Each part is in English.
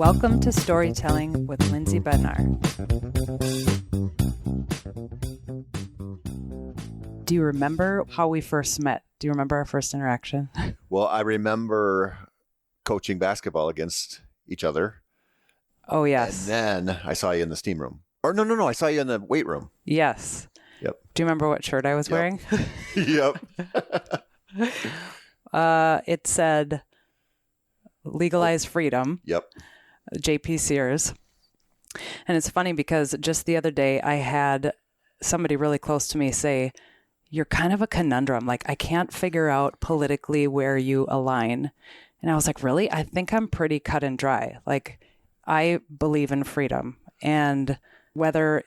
Welcome to Storytelling with Lindsay Bednar. Do you remember how we first met? Do you remember our first interaction? Well, I remember coaching basketball against each other. Oh, yes. And then I saw you in the steam room. Or no, I saw you in the weight room. Yes. Yep. Do you remember what shirt I was wearing? Yep. It said Legalize Freedom. Yep. JP Sears. And it's funny because just the other day I had somebody really close to me say, "You're kind of a conundrum. Like, I can't figure out politically where you align." And I was like, really? I think I'm pretty cut and dry. Like, I believe in freedom, and whether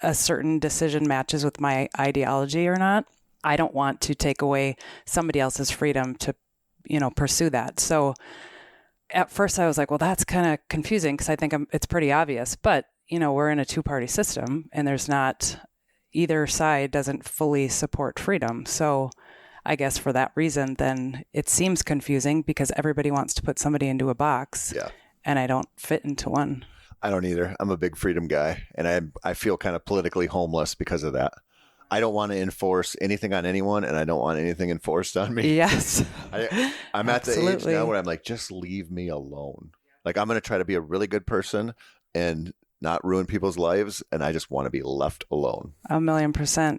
a certain decision matches with my ideology or not, I don't want to take away somebody else's freedom to, pursue that. So at first I was like, well, that's kind of confusing because I think it's pretty obvious, but we're in a two-party system and there's not, either side doesn't fully support freedom. So I guess for that reason, then it seems confusing because everybody wants to put somebody into a box. Yeah. And I don't fit into one. I don't either. I'm a big freedom guy, and I feel kind of politically homeless because of that. I don't want to enforce anything on anyone, and I don't want anything enforced on me. Yes. I'm at the age now where I'm like, just leave me alone. Like, I'm going to try to be a really good person and not ruin people's lives, and I just want to be left alone. 1,000,000%.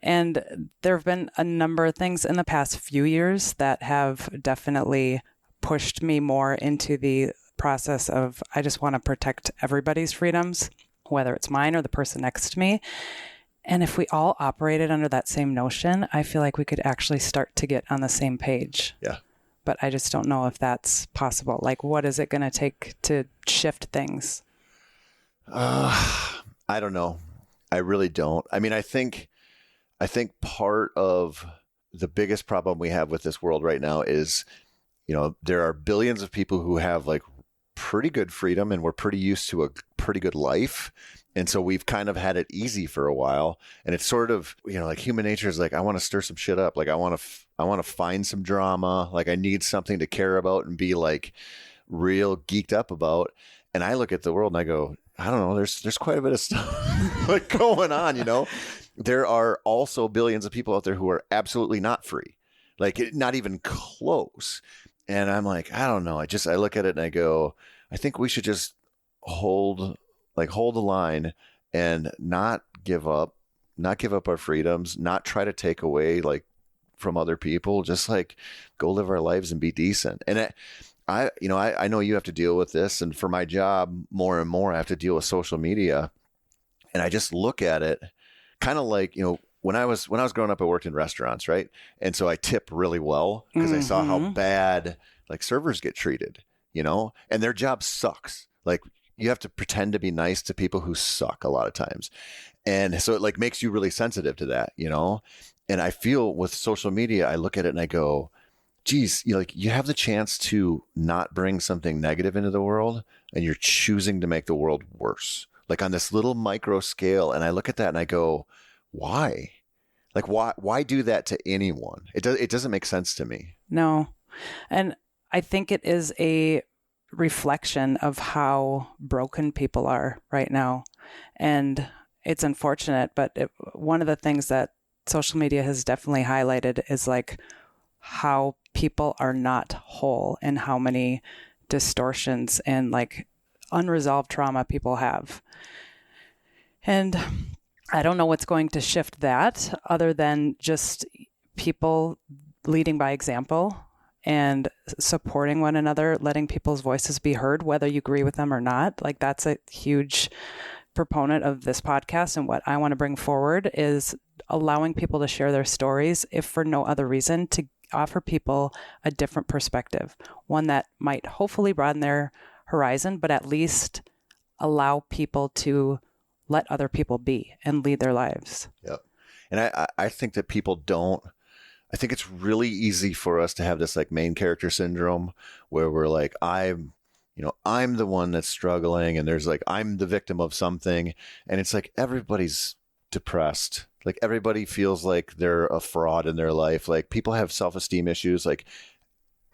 And there have been a number of things in the past few years that have definitely pushed me more into the process of, I just want to protect everybody's freedoms, whether it's mine or the person next to me. And if we all operated under that same notion, I feel like we could actually start to get on the same page. Yeah. But I just don't know if that's possible. Like, what is it going to take to shift things? I don't know. I really don't. I mean, I think part of the biggest problem we have with this world right now is, there are billions of people who have like pretty good freedom and we're pretty used to a pretty good life. And so we've kind of had it easy for a while. And it's sort of, like human nature is like, I want to stir some shit up. Like, I want to find some drama. Like, I need something to care about and be like real geeked up about. And I look at the world and I go, I don't know, there's quite a bit of stuff like going on, There are also billions of people out there who are absolutely not free, like not even close. And I'm like, I don't know. I look at it and I go, I think we should just hold the line and not give up our freedoms, not try to take away like from other people, just like go live our lives and be decent. And I know you have to deal with this. And for my job, more and more, I have to deal with social media. And I just look at it kind of like, when I was growing up, I worked in restaurants, right? And so I tip really well because I saw how bad like servers get treated, and their job sucks. Like, you have to pretend to be nice to people who suck a lot of times. And so it like makes you really sensitive to that, And I feel with social media, I look at it and I go, geez, you have the chance to not bring something negative into the world and you're choosing to make the world worse, like on this little micro scale. And I look at that and I go, why? Like, why do that to anyone? It doesn't make sense to me. No. And I think it is a reflection of how broken people are right now. And it's unfortunate, but one of the things that social media has definitely highlighted is like how people are not whole and how many distortions and like unresolved trauma people have. And I don't know what's going to shift that other than just people leading by example and supporting one another, letting people's voices be heard, whether you agree with them or not. Like, that's a huge proponent of this podcast. And what I want to bring forward is allowing people to share their stories, if for no other reason, to offer people a different perspective, one that might hopefully broaden their horizon, but at least allow people to let other people be and lead their lives. Yep. And I think that people don't, I think it's really easy for us to have this like main character syndrome where we're like, I'm the one that's struggling, and there's like, I'm the victim of something. And it's like, everybody's depressed. Like, everybody feels like they're a fraud in their life. Like, people have self-esteem issues. Like,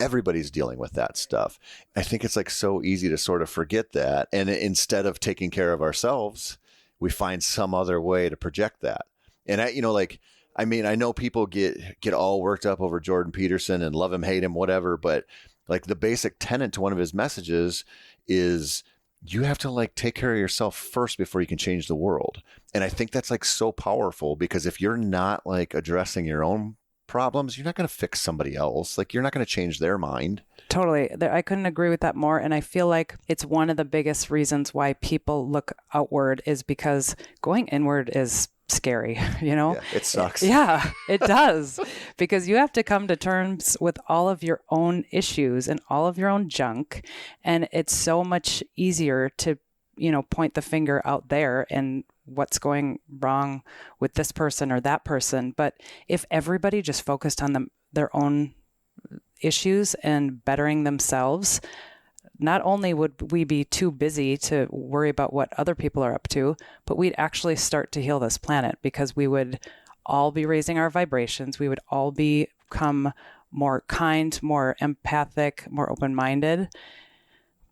everybody's dealing with that stuff. I think it's like so easy to sort of forget that. And instead of taking care of ourselves, we find some other way to project that. And I mean, I know people get all worked up over Jordan Peterson and love him, hate him, whatever. But like the basic tenet to one of his messages is you have to like take care of yourself first before you can change the world. And I think that's like so powerful, because if you're not like addressing your own problems, you're not going to fix somebody else. Like you're not going to change their mind. Totally. I couldn't agree with that more. And I feel like it's one of the biggest reasons why people look outward is because going inward is scary, you know? Yeah, it sucks. Yeah, it does. Because you have to come to terms with all of your own issues and all of your own junk. And it's so much easier to, point the finger out there and what's going wrong with this person or that person. But if everybody just focused on their own issues and bettering themselves, not only would we be too busy to worry about what other people are up to, but we'd actually start to heal this planet, because we would all be raising our vibrations. We would all become more kind, more empathic, more open-minded.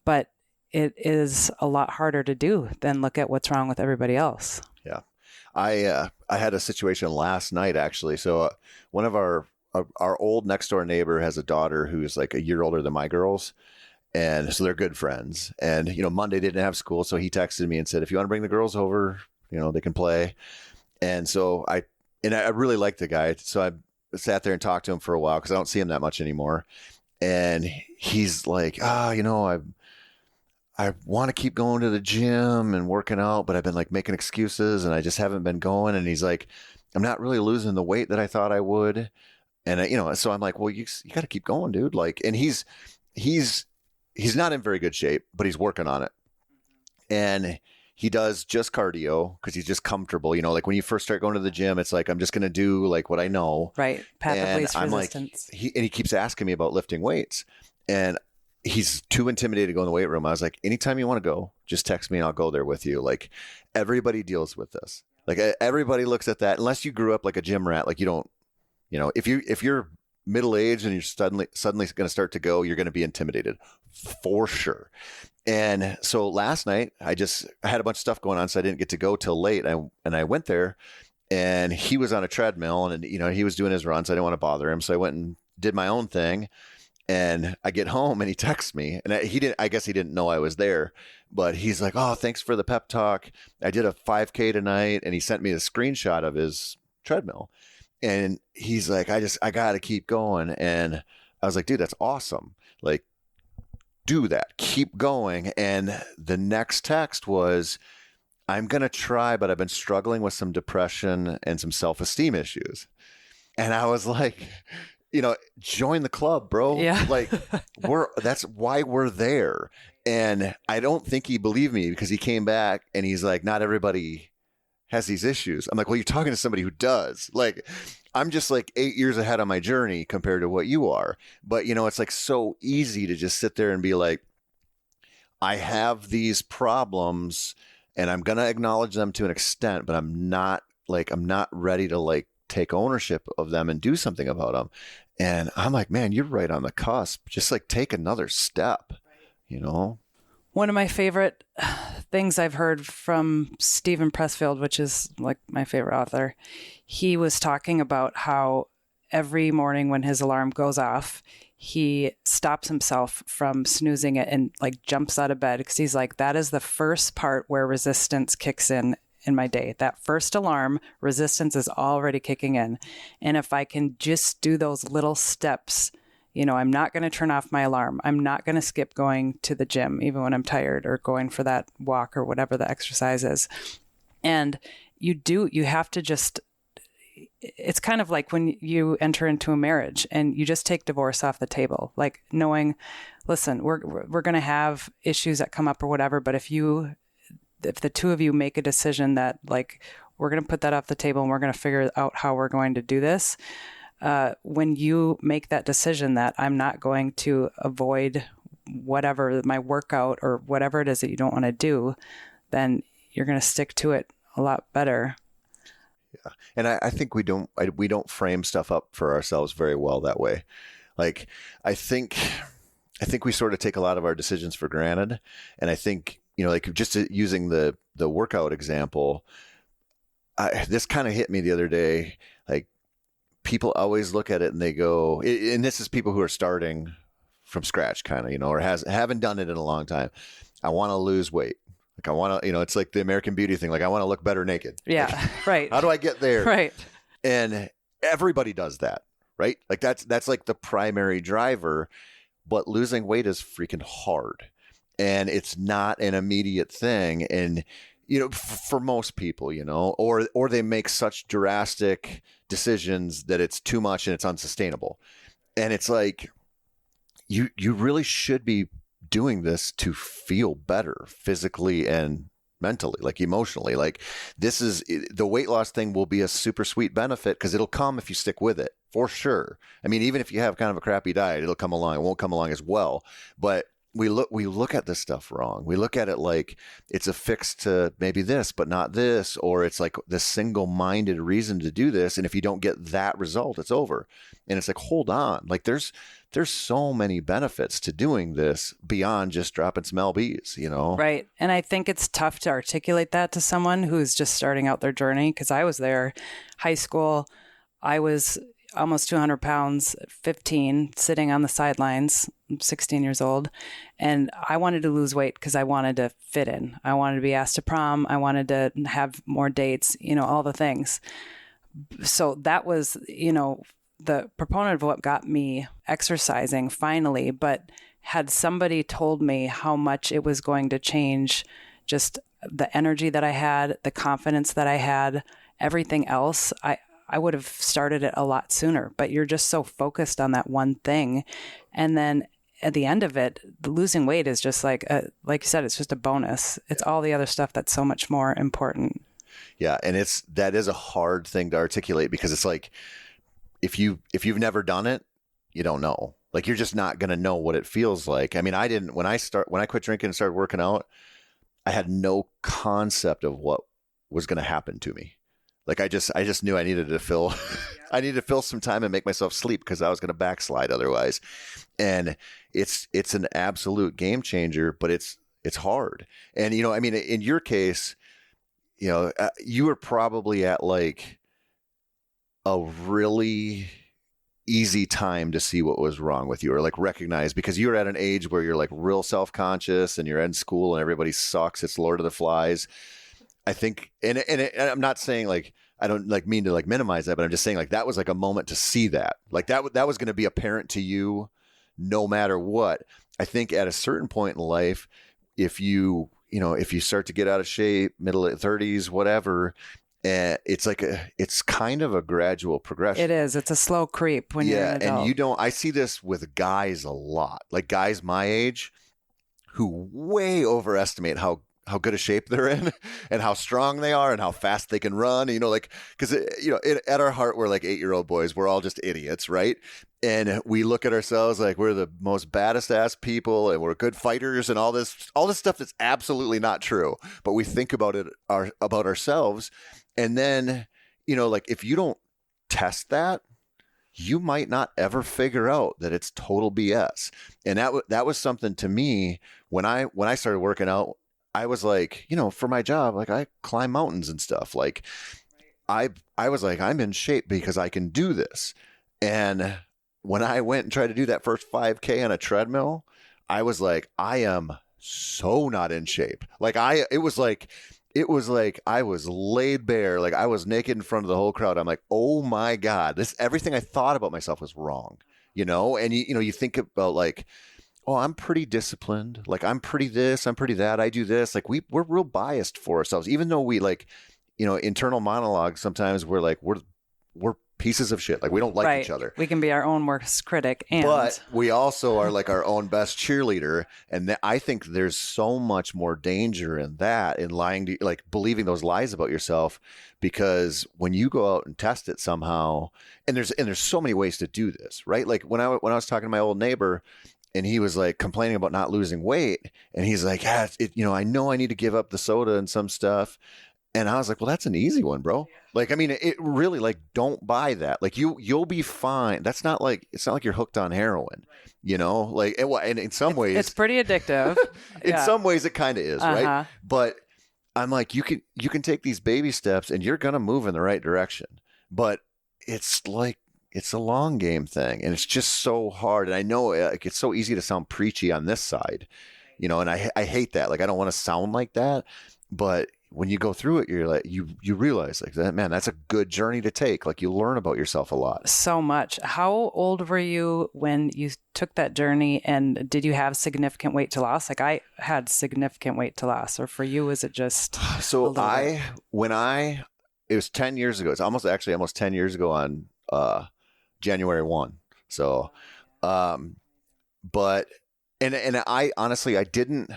But it is a lot harder to do than look at what's wrong with everybody else. Yeah. I had a situation last night, actually. So one of our old next door neighbor has a daughter who's like a year older than my girls. And so they're good friends. And, Monday didn't have school. So he texted me and said, if you want to bring the girls over, they can play. And so I really liked the guy. So I sat there and talked to him for a while, because I don't see him that much anymore. And he's like, I want to keep going to the gym and working out, but I've been like making excuses and I just haven't been going. And he's like, I'm not really losing the weight that I thought I would. And so I'm like, well, you got to keep going, dude. Like, and he's not in very good shape, but he's working on it. And he does just cardio because he's just comfortable. Like when you first start going to the gym, it's like, I'm just going to do like what I know. Right. Path of least resistance. Like, he keeps asking me about lifting weights, and he's too intimidated to go in the weight room. I was like, anytime you want to go, just text me and I'll go there with you. Like everybody deals with this. Like everybody looks at that, unless you grew up like a gym rat. Like you don't, if you're middle-aged and you're suddenly going to start to go, you're going to be intimidated for sure. And so last night I had a bunch of stuff going on, so I didn't get to go till late. And I went there, and he was on a treadmill, and he was doing his runs. I didn't want to bother him, so I went and did my own thing. And I get home and he texts me, and I guess he didn't know I was there, but he's like, oh, thanks for the pep talk. I did a 5K tonight. And he sent me a screenshot of his treadmill. And he's like, I got to keep going. And I was like, dude, that's awesome. Like, do that. Keep going. And the next text was, I'm going to try, but I've been struggling with some depression and some self-esteem issues. And I was like, join the club, bro. Yeah. Like that's why we're there. And I don't think he believed me, because he came back and he's like, not everybody has these issues. I'm like, well, you're talking to somebody who does. Like, I'm just like 8 years ahead on my journey compared to what you are. But it's like so easy to just sit there and be like, I have these problems and I'm going to acknowledge them to an extent, but I'm not ready to like take ownership of them and do something about them. And I'm like, man, you're right on the cusp. Just like take another step, One of my favorite things I've heard from Stephen Pressfield, which is like my favorite author, he was talking about how every morning when his alarm goes off, he stops himself from snoozing it and like jumps out of bed, because he's like, that is the first part where resistance kicks in my day. That first alarm, resistance is already kicking in. And if I can just do those little steps, I'm not going to turn off my alarm. I'm not going to skip going to the gym, even when I'm tired, or going for that walk or whatever the exercise is. And you have to just, it's kind of like when you enter into a marriage and you just take divorce off the table, like knowing, listen, we're going to have issues that come up or whatever. But if the two of you make a decision that like, we're going to put that off the table and we're going to figure out how we're going to do this. When you make that decision that I'm not going to avoid whatever my workout or whatever it is that you don't want to do, then you're going to stick to it a lot better. Yeah. And I think we don't frame stuff up for ourselves very well that way. Like, I think we sort of take a lot of our decisions for granted. And I think, like just using the workout example, this kind of hit me the other day. Like, people always look at it and they go, and this is people who are starting from scratch kind of, or haven't done it in a long time. I want to lose weight. Like, I want to, it's like the American Beauty thing. Like, I want to look better naked. Yeah. Like, right. How do I get there? Right. And everybody does that, right? Like, that's like the primary driver, but losing weight is freaking hard, and it's not an immediate thing. And, for most people, or they make such drastic decisions that it's too much and it's unsustainable. And it's like, you really should be doing this to feel better physically and mentally, like emotionally. Like, this is the weight loss thing will be a super sweet benefit because it'll come if you stick with it, for sure. I mean, even if you have kind of a crappy diet, it'll come along. It won't come along as well, but we look at this stuff wrong. We look at it like it's a fix to maybe this, but not this, or it's like the single-minded reason to do this. And if you don't get that result, it's over. And it's like, hold on, like there's so many benefits to doing this beyond just dropping some lbs. Right. And I think it's tough to articulate that to someone who's just starting out their journey, because I was there, high school. I was almost 200 pounds, 15, sitting on the sidelines. I'm 16 years old. And I wanted to lose weight because I wanted to fit in. I wanted to be asked to prom. I wanted to have more dates, all the things. So that was, the proponent of what got me exercising finally. But had somebody told me how much it was going to change just the energy that I had, the confidence that I had, everything else, I would have started it a lot sooner. But you're just so focused on that one thing. And then at the end of it, the losing weight is just like you said, it's just a bonus. It's all the other stuff that's so much more important. Yeah. And that is a hard thing to articulate, because it's like, if you've never done it, you don't know. Like, you're just not going to know what it feels like. I mean, I didn't, when I quit drinking and started working out, I had no concept of what was going to happen to me. Like, I just knew I needed to fill some time and make myself sleep, because I was going to backslide otherwise. And it's an absolute game changer, but it's hard. And, I mean, in your case, you were probably at like a really easy time to see what was wrong with you, or like recognize, because you're at an age where you're like real self-conscious and you're in school and everybody sucks. It's Lord of the Flies. I think, and I'm not saying like, I don't like mean to like minimize that, but I'm just saying like that was like a moment to see that, like that was going to be apparent to you no matter what. I think at a certain point in life, if you start to get out of shape, middle of 30s, whatever, it's kind of a gradual progression. It is. It's a slow creep when you're an adult. And I see this with guys a lot, like guys my age who way overestimate how good a shape they're in and how strong they are and how fast they can run, like, because, at our heart, we're like 8-year-old boys. We're all just idiots, right? And we look at ourselves like we're the most baddest ass people and we're good fighters and all this stuff that's absolutely not true. But we think about about ourselves. And then, like, if you don't test that, you might not ever figure out that it's total BS. And that was something to me when I started working out. I was like, for my job, like I climb mountains and stuff. Like I was like, I'm in shape because I can do this. And when I went and tried to do that first 5K on a treadmill, I was like, I am so not in shape. Like it was like I was laid bare. Like I was naked in front of the whole crowd. I'm like, oh my God, everything I thought about myself was wrong, and you think about like, oh, I'm pretty disciplined. Like I'm pretty this, I'm pretty that. I do this. Like we're real biased for ourselves, even though we like, internal monologues. Sometimes we're like, we're pieces of shit. Like we don't like each other. We can be our own worst critic, but we also are like our own best cheerleader. And I think there's so much more danger in that, in lying to, like believing those lies about yourself, because when you go out and test it somehow, and there's so many ways to do this, right? Like when I was talking to my old neighbor, and he was like complaining about not losing weight. And he's like, I know I need to give up the soda and some stuff. And I was like, well, that's an easy one, bro. Like, I mean, it really, like, don't buy that. Like, you'll be fine. That's not like, it's not like you're hooked on heroin, like, and in some It's ways, pretty addictive. in Yeah. some ways it kind of is, right? But I'm like, you can take these baby steps and you're going to move in the right direction. But it's like, it's a long game thing, and it's just so hard. And I know like, it's so easy to sound preachy on this side, and I hate that. Like, I don't want to sound like that, but when you go through it, you're like, you realize like that, man, that's a good journey to take. Like, you learn about yourself a lot. So much. How old were you when you took that journey, and did you have significant weight to loss? Like, I had significant weight to loss, or for you, was it just So a little bit? it was 10 years ago. It's almost 10 years ago on January 1. So, but, and I honestly, I didn't,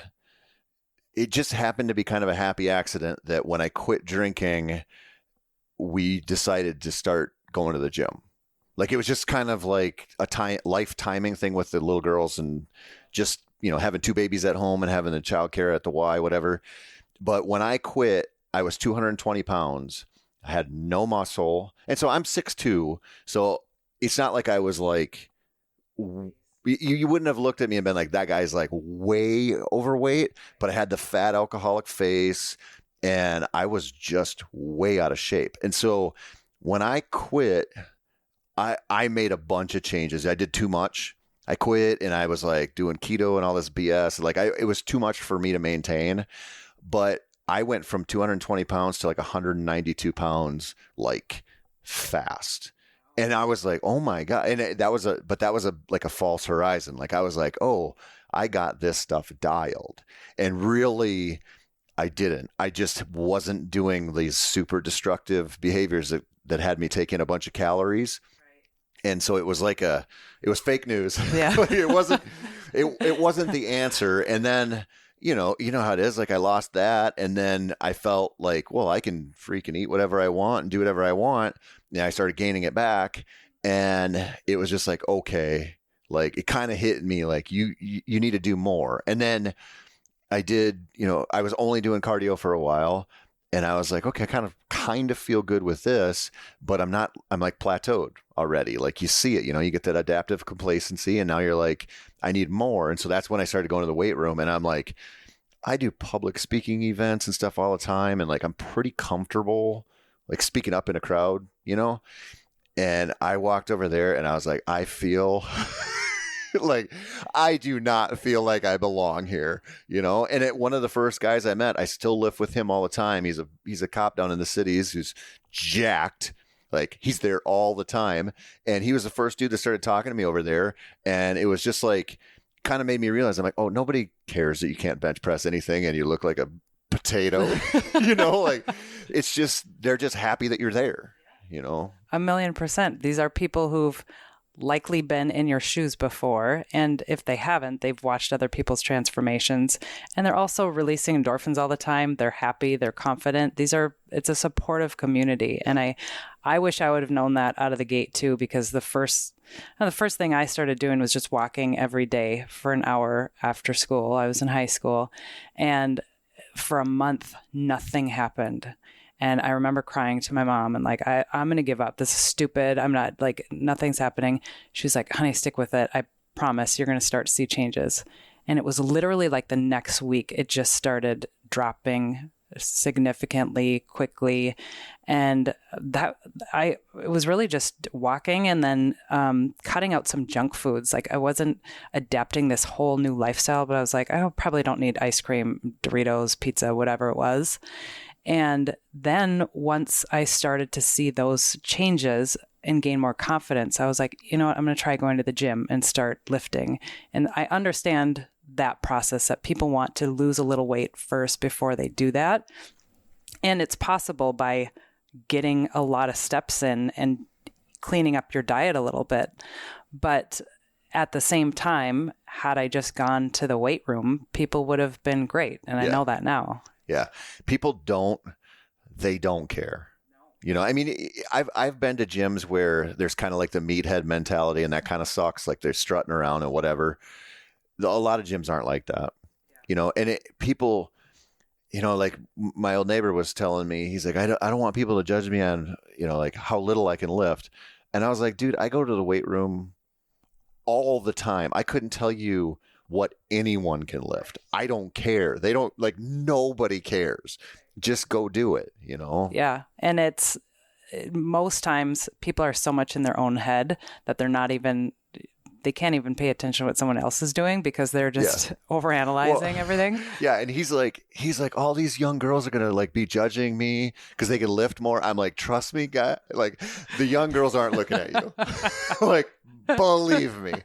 it just happened to be kind of a happy accident that when I quit drinking, we decided to start going to the gym. Like, it was just kind of like a life timing thing with the little girls, and just, having 2 babies at home and having the childcare at the Y, whatever. But when I quit, I was 220 pounds. I had no muscle. And so I'm 6'2". So it's not like I was like, you wouldn't have looked at me and been like, that guy's like way overweight, but I had the fat alcoholic face and I was just way out of shape. And so when I quit, I made a bunch of changes. I did too much. I quit and I was like doing keto and all this BS. Like, it was too much for me to maintain, but I went from 220 pounds to like 192 pounds, like, fast. And I was like, oh my God. And that was like a false horizon. Like, I was like, oh, I got this stuff dialed. And really, I didn't. I just wasn't doing these super destructive behaviors that had me taking a bunch of calories. And so it was like it was fake news. Yeah. it wasn't the answer. And then, you know how it is. Like, I lost that. And then I felt like, well, I can freaking eat whatever I want and do whatever I want. And I started gaining it back. And it was just like, okay, like, it kind of hit me like, you need to do more. And then I did, I was only doing cardio for a while. And I was like, okay, I kind of feel good with this, but I'm like plateaued already. Like, you see it, you get that adaptive complacency, and now you're like, I need more. And so that's when I started going to the weight room, and I'm like, I do public speaking events and stuff all the time. And like, I'm pretty comfortable, like, speaking up in a crowd, and I walked over there and I was like, I feel like, I do not feel like I belong here, And one of the first guys I met, I still live with him all the time. He's a cop down in the cities who's jacked. Like, he's there all the time. And he was the first dude that started talking to me over there. And it was just like, kind of made me realize, I'm like, oh, nobody cares that you can't bench press anything and you look like a potato, like, it's just, they're just happy that you're there, 1,000,000%. These are people who've likely been in your shoes before, and if they haven't, they've watched other people's transformations, and they're also releasing endorphins all the time. They're happy, they're confident. It's a supportive community, and I wish I would have known that out of the gate too, because the first thing I started doing was just walking every day for an hour after school. I was in high school, and for a month nothing happened. And I remember crying to my mom and like, I'm going to give up. This is stupid. I'm not, like, nothing's happening. She was like, honey, stick with it. I promise you're going to start to see changes. And it was literally like the next week, it just started dropping significantly quickly. And it was really just walking and then cutting out some junk foods. Like, I wasn't adapting this whole new lifestyle, but I was like, I probably don't need ice cream, Doritos, pizza, whatever it was. And then once I started to see those changes and gain more confidence, I was like, you know what, I'm going to try going to the gym and start lifting. And I understand that process, that people want to lose a little weight first before they do that. And it's possible by getting a lot of steps in and cleaning up your diet a little bit. But at the same time, had I just gone to the weight room, people would have been great. And I know that now. Yeah. People don't care. I mean, I've been to gyms where there's kind of like the meathead mentality, and that kind of sucks. Like, they're strutting around and whatever. A lot of gyms aren't like that, and people, like my old neighbor was telling me, he's like, I don't want people to judge me on, like how little I can lift. And I was like, dude, I go to the weight room all the time. I couldn't tell you what anyone can lift. I don't care. They don't, like, nobody cares. Just go do it, Yeah. And it's most times people are so much in their own head that they can't even pay attention to what someone else is doing because they're just overanalyzing everything. Yeah. And he's like, all these young girls are going to like be judging me because they can lift more. I'm like, trust me, guy. Like, the young girls aren't looking at you. Like, believe me,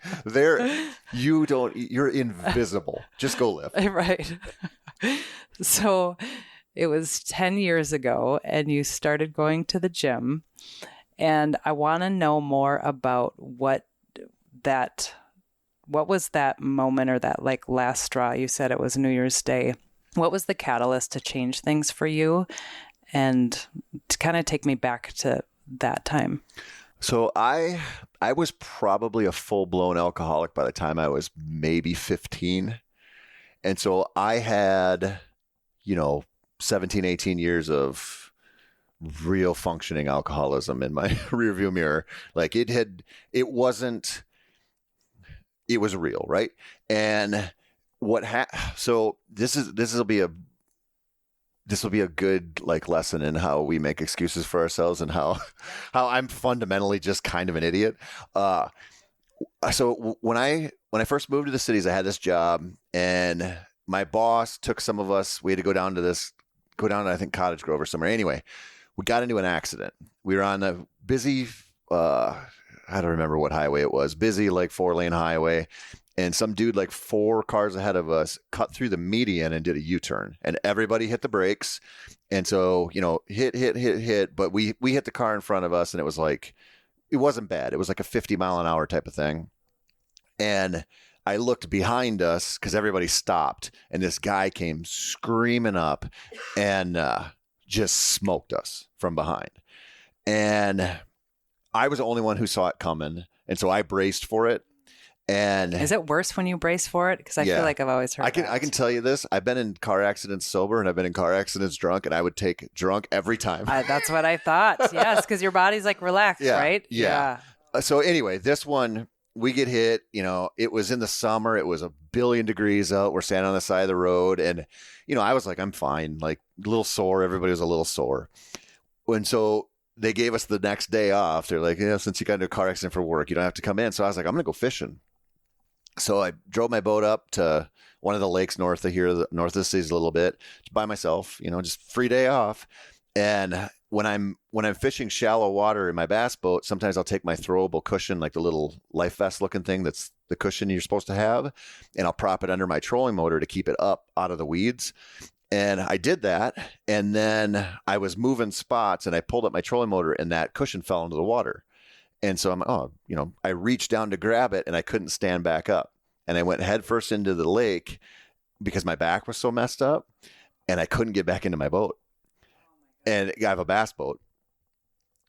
you're invisible. Just go lift. Right. So it was 10 years ago and you started going to the gym, and I want to know more about what was that moment, or that like last straw? You said it was New Year's Day. What was the catalyst to change things for you, and to kind of take me back to that time? So I was probably a full-blown alcoholic by the time I was maybe 15. And so I had, 17, 18 years of real functioning alcoholism in my rearview mirror. Like, it was real, right? And so this will be a good like lesson in how we make excuses for ourselves and how I'm fundamentally just kind of an idiot. So when I first moved to the cities, I had this job, and my boss took some of us. We had to go down to I think Cottage Grove or somewhere. Anyway, we got into an accident. We were on a busy, I don't remember what highway it was, busy like 4-lane highway. And some dude like 4 cars ahead of us cut through the median and did a U-turn, and everybody hit the brakes. And so, hit, but we hit the car in front of us, and it wasn't bad. It was like a 50 mile an hour type of thing. And I looked behind us because everybody stopped, and this guy came screaming up and just smoked us from behind. And I was the only one who saw it coming, and so I braced for it. And is it worse when you brace for it? Because I feel like I've always heard. I can tell you this: I've been in car accidents sober, and I've been in car accidents drunk, and I would take drunk every time. That's what I thought. Yes, because your body's like relaxed, right? Yeah. So anyway, this one, we get hit. It was in the summer. It was 1 billion degrees out. We're standing on the side of the road, and I was like, I'm fine. Like, a little sore. Everybody was a little sore, and so they gave us the next day off. They're like, since you got into a car accident for work, you don't have to come in. So I was like, I'm going to go fishing. So I drove my boat up to one of the lakes north of the cities a little bit by myself, just free day off. And when I'm fishing shallow water in my bass boat, sometimes I'll take my throwable cushion, like the little life vest looking thing that's the cushion you're supposed to have, and I'll prop it under my trolling motor to keep it up out of the weeds. And I did that, and then I was moving spots, and I pulled up my trolling motor, and that cushion fell into the water. And so I reached down to grab it, and I couldn't stand back up. And I went headfirst into the lake because my back was so messed up, and I couldn't get back into my boat. And I have a bass boat.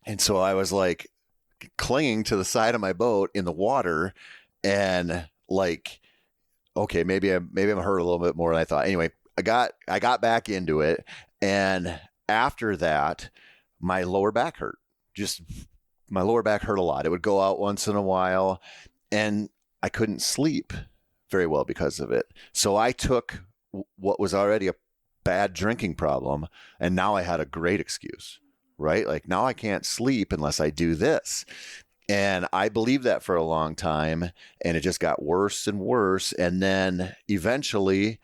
And so I was like clinging to the side of my boat in the water, and like, okay, maybe I'm hurt a little bit more than I thought. Anyway, I got back into it. And after that, my lower back hurt. My lower back hurt a lot. It would go out once in a while, and I couldn't sleep very well because of it. So I took what was already a bad drinking problem, and now I had a great excuse, right? Like, now I can't sleep unless I do this. And I believed that for a long time, and it just got worse and worse. And then eventually,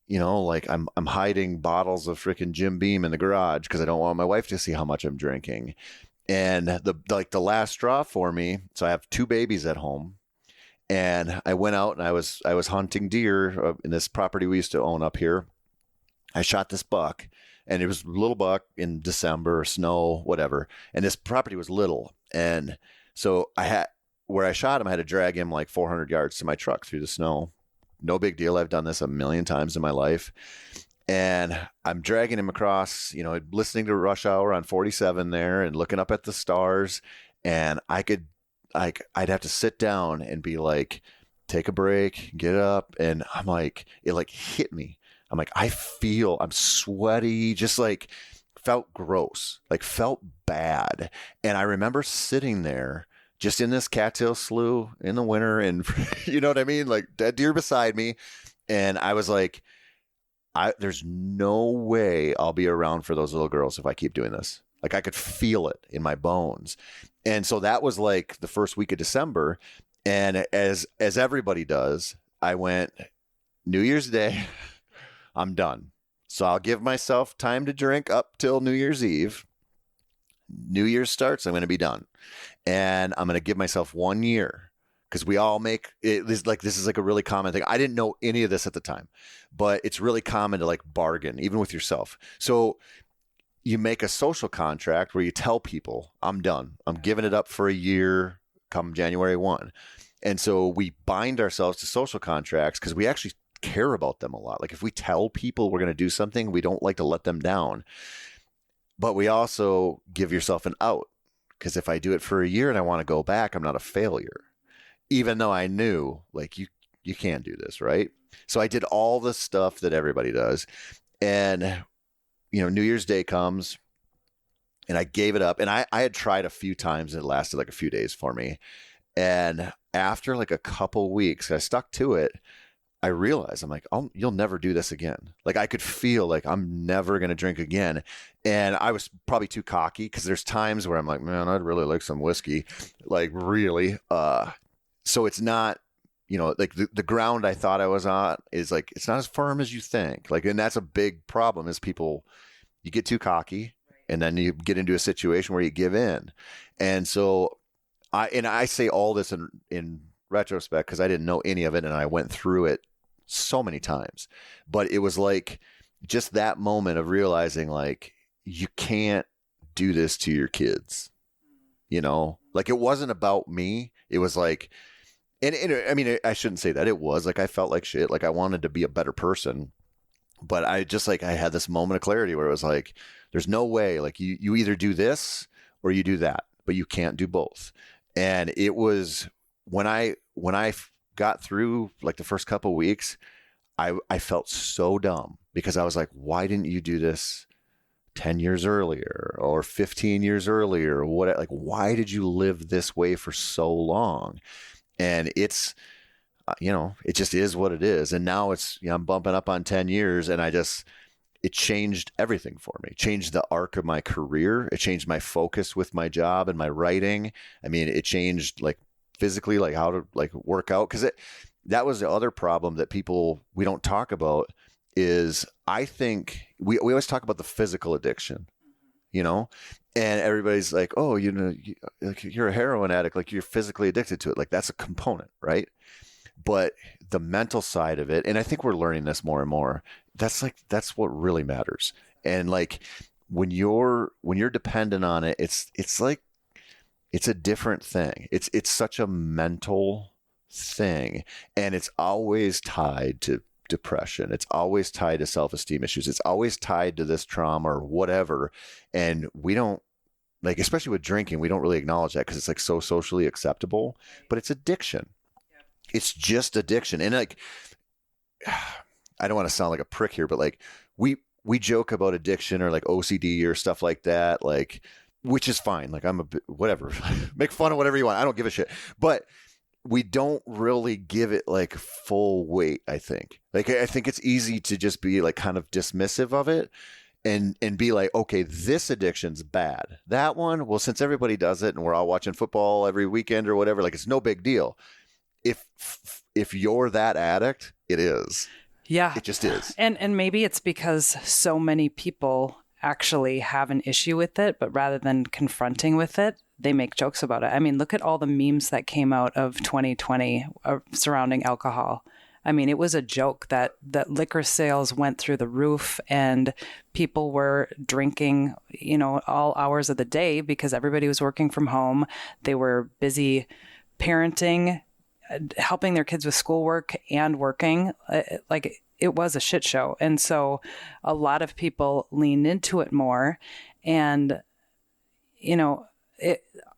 like I'm hiding bottles of freaking Jim Beam in the garage because I don't want my wife to see how much I'm drinking. And the last straw for me, so I have 2 babies at home, and I went out and I was hunting deer in this property we used to own up here. I shot this buck, and it was a little buck in December, snow, whatever. And this property was little, and so where I shot him, I had to drag him like 400 yards to my truck through the snow. No big deal. I've done this 1,000,000 times in my life. And I'm dragging him across, listening to Rush Hour on 47 there and looking up at the stars. And I'd have to sit down and be like, take a break, get up. And I'm like, it like hit me. I'm like, I'm sweaty, just like felt gross, like felt bad. And I remember sitting there just in this cattail slough in the winter and you know what I mean? Like dead deer beside me. And I was like, there's no way I'll be around for those little girls if I keep doing this. Like I could feel it in my bones. And so that was like the first week of December. And as everybody does, I went New Year's Day, I'm done. So I'll give myself time to drink up till New Year's Eve. New Year's starts, I'm going to be done. And I'm going to give myself 1 year because we all make it. This is like a really common thing. I didn't know any of this at the time, but it's really common to like bargain even with yourself. So you make a social contract where you tell people, I'm done. I'm giving it up for a year come January 1. And so we bind ourselves to social contracts because we actually care about them a lot. Like if we tell people we're going to do something, we don't like to let them down. But we also give yourself an out because if I do it for a year and I want to go back, I'm not a failure. Even though I knew like you can't do this, right? So I did all the stuff that everybody does. And New Year's Day comes and I gave it up. And I had tried a few times and it lasted like a few days for me. And after like a couple weeks, I stuck to it. I realized I'm like, oh, you'll never do this again. Like I could feel like I'm never going to drink again. And I was probably too cocky because there's times where I'm like, man, I'd really like some whiskey. Like really. So it's not, like the ground I thought I was on is like, it's not as firm as you think. Like, and that's a big problem is people, you get too cocky and then you get into a situation where you give in. And so I say all this in retrospect because I didn't know any of it and I went through it so many times, but it was like just that moment of realizing like you can't do this to your kids, like it wasn't about me. It was like, and I mean, I shouldn't say that. It was like I felt like shit. Like I wanted to be a better person, but I just like I had this moment of clarity where it was like, there's no way. Like you either do this or you do that, but you can't do both. And it was when I got through like the first couple of weeks, I felt so dumb because I was like, why didn't you do this 10 years earlier or 15 years earlier or what? Like, why did you live this way for so long? And it's, it just is what it is. And now it's, I'm bumping up on 10 years and it changed everything for me. It changed the arc of my career. It changed my focus with my job and my writing. I mean, it changed like physically, like how to like work out. Cause that was the other problem that we don't talk about is I think we always talk about the physical addiction, and everybody's like, oh, you're a heroin addict. Like you're physically addicted to it. Like that's a component, right? But the mental side of it, and I think we're learning this more and more, that's what really matters. And like when you're dependent on it, it's like, it's a different thing. It's such a mental thing. And it's always tied to depression. It's always tied to self-esteem issues. It's always tied to this trauma or whatever. And we don't, like, especially with drinking, we don't really acknowledge that because it's like so socially acceptable, but it's addiction. It's just addiction. And like, I don't want to sound like a prick here, but like we joke about addiction or like OCD or stuff like that, like, which is fine. Like I'm whatever, make fun of whatever you want. I don't give a shit, but we don't really give it like full weight. I think it's easy to just be like kind of dismissive of it and be like, okay, this addiction's bad. That one, well, since everybody does it and we're all watching football every weekend or whatever, like it's no big deal. If you're that addict, it is. Yeah. It just is. And maybe it's because so many people actually have an issue with it, but rather than confronting with it, they make jokes about it. I mean, look at all the memes that came out of 2020 surrounding alcohol. I mean, it was a joke that liquor sales went through the roof and people were drinking, all hours of the day because everybody was working from home. They were busy parenting, helping their kids with schoolwork and working. Like it was a shit show. And so a lot of people leaned into it more. And,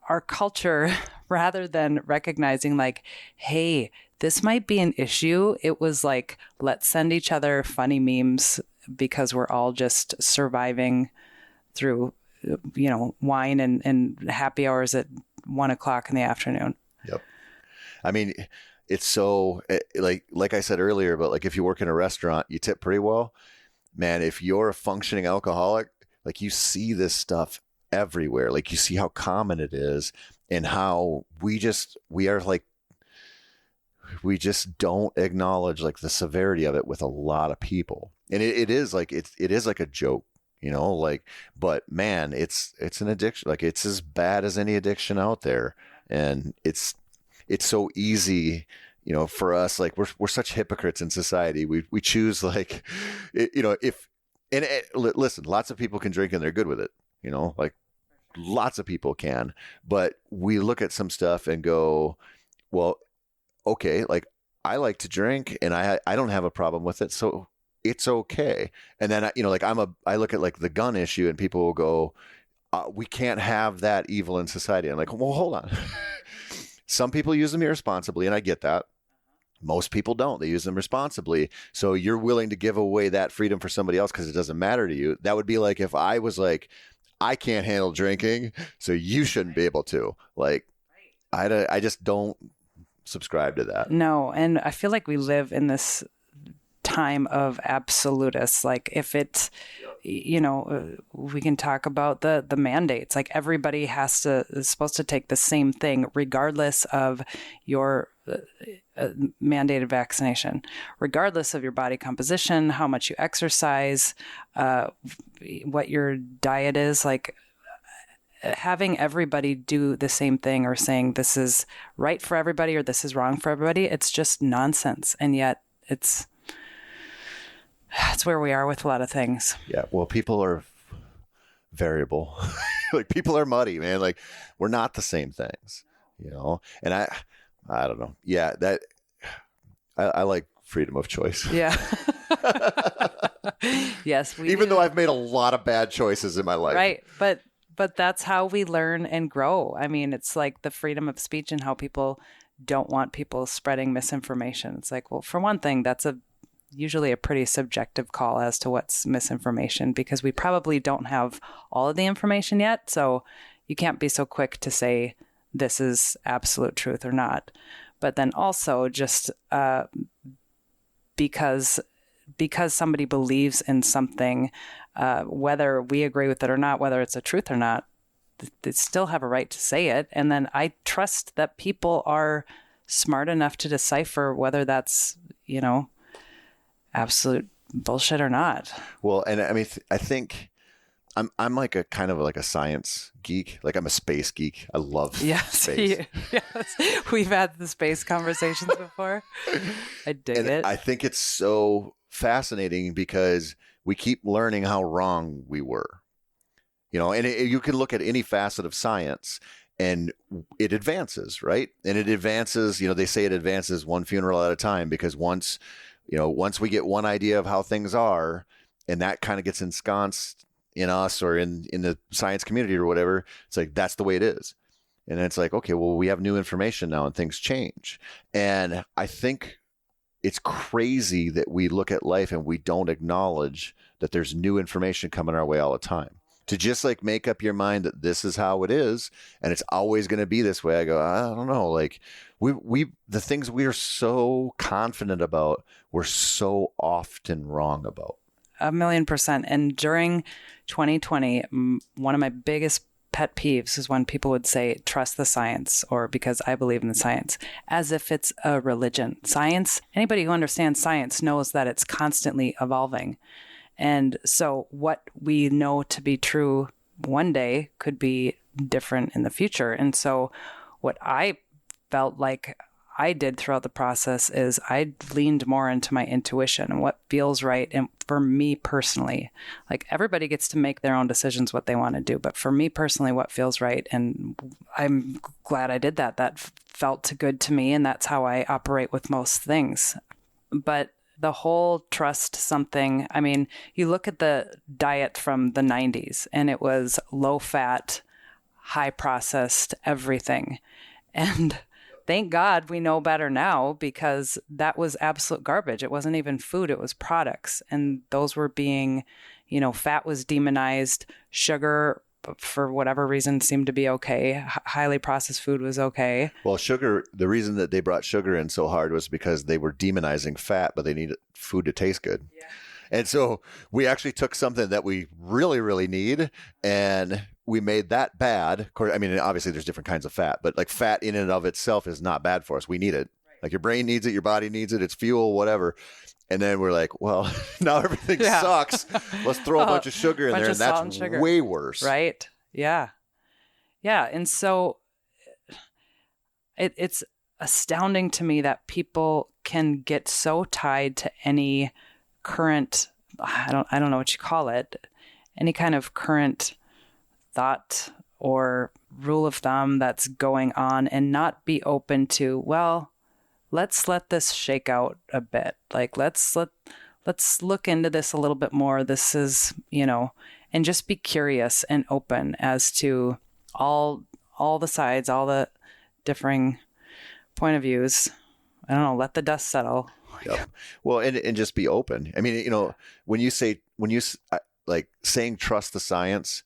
our culture, rather than recognizing like, hey, this might be an issue. It was like, let's send each other funny memes because we're all just surviving through, wine and happy hours at 1 o'clock in the afternoon. Yep. I mean, it's so like I said earlier, but like if you work in a restaurant, you tip pretty well. Man, if you're a functioning alcoholic, like you see this stuff everywhere. Like you see how common it is and how we just don't acknowledge like the severity of it with a lot of people. And it is like a joke, but man, it's an addiction. Like it's as bad as any addiction out there. And it's so easy, for us, like we're such hypocrites in society. We choose like, listen, lots of people can drink and they're good with it, like lots of people can, but we look at some stuff and go, well, okay, like I like to drink and I don't have a problem with it. So it's okay. And then, I look at like the gun issue and people will go, we can't have that evil in society. I'm like, well, hold on. Some people use them irresponsibly, and I get that. Most people don't. They use them responsibly. So you're willing to give away that freedom for somebody else because it doesn't matter to you. That would be like if I was like, I can't handle drinking, so you shouldn't be able to. Like, I just don't subscribe to that. No, and I feel like we live in this time of absolutists. Like if it's, we can talk about the mandates. Like everybody is supposed to take the same thing, regardless of your mandated vaccination, regardless of your body composition, how much you exercise, what your diet is. Like having everybody do the same thing or saying this is right for everybody or this is wrong for everybody, it's just nonsense. And yet it's where we are with a lot of things. Yeah. Well, people are variable. Like people are muddy, man. Like we're not the same things, and I don't know. Yeah. That I like freedom of choice. Yeah. Yes. Even though I've made a lot of bad choices in my life. Right. But that's how we learn and grow. I mean, it's like the freedom of speech and how people don't want people spreading misinformation. It's like, well, for one thing, that's usually a pretty subjective call as to what's misinformation because we probably don't have all of the information yet. So you can't be so quick to say this is absolute truth or not. But then also just because somebody believes in something, whether we agree with it or not, whether it's a truth or not, they still have a right to say it. And then I trust that people are smart enough to decipher whether that's, absolute bullshit or not. Well, and I mean, I think I'm like a kind of like a science geek. Like I'm a space geek. I love space. Yes. We've had the space conversations before. I dig it. I think it's so fascinating because we keep learning how wrong we were. And you can look at any facet of science and it advances, right? And it advances, they say it advances one funeral at a time because once we get one idea of how things are and that kind of gets ensconced in us or in the science community or whatever, it's like, that's the way it is. And it's like, okay, well, we have new information now and things change. And I think it's crazy that we look at life and we don't acknowledge that there's new information coming our way all the time. To just like make up your mind that this is how it is and it's always going to be this way. I go, I don't know. Like the things we are so confident about, we're so often wrong about. 1,000,000%. And during 2020, one of my biggest pet peeves is when people would say, trust the science, or because I believe in the science, as if it's a religion. Science, anybody who understands science knows that it's constantly evolving. And so what we know to be true one day could be different in the future. And so what I felt like I did throughout the process is I leaned more into my intuition and what feels right. And for me personally, like everybody gets to make their own decisions, what they want to do. But for me personally, what feels right. And I'm glad I did that. That felt good to me. And that's how I operate with most things. But the whole trust something, I mean, you look at the diet from the 90s and it was low fat, high processed everything. And thank God we know better now, because that was absolute garbage. It wasn't even food, it was products. And those were being, fat was demonized, sugar, for whatever reason, seemed to be okay. Highly processed food was okay. Well, sugar, the reason that they brought sugar in so hard was because they were demonizing fat, but they needed food to taste good. Yeah. And so we actually took something that we really, really need, and we made that bad. Of course, I mean, obviously there's different kinds of fat, but like fat in and of itself is not bad for us. We need it. Right. Like your brain needs it, your body needs it, it's fuel, whatever. And then we're like, well, now everything sucks. Let's throw a bunch of sugar in there, and that's way worse. Right. Yeah. Yeah. And so it's astounding to me that people can get so tied to any current, I don't know what you call it, any kind of current thought or rule of thumb that's going on, and not be open to, well, let's let this shake out a bit. Like, let's look into this a little bit more. This is, and just be curious and open as to all the sides, all the differing point of views. I don't know, let the dust settle. Yep. Well, and just be open. I mean, when you like saying trust the science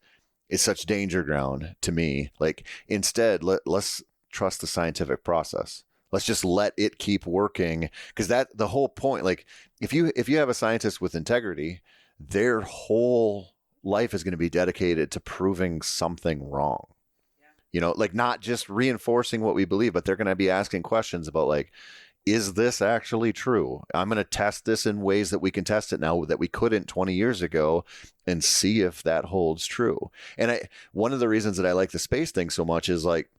is such danger ground to me. Like, instead, let's trust the scientific process. Let's just let it keep working, because that the whole point. Like, if you have a scientist with integrity, their whole life is going to be dedicated to proving something wrong. Yeah. Like, not just reinforcing what we believe, but they're going to be asking questions about, like, is this actually true? I'm going to test this in ways that we can test it now that we couldn't 20 years ago, and see if that holds true. And one of the reasons that I like the space thing so much is, like,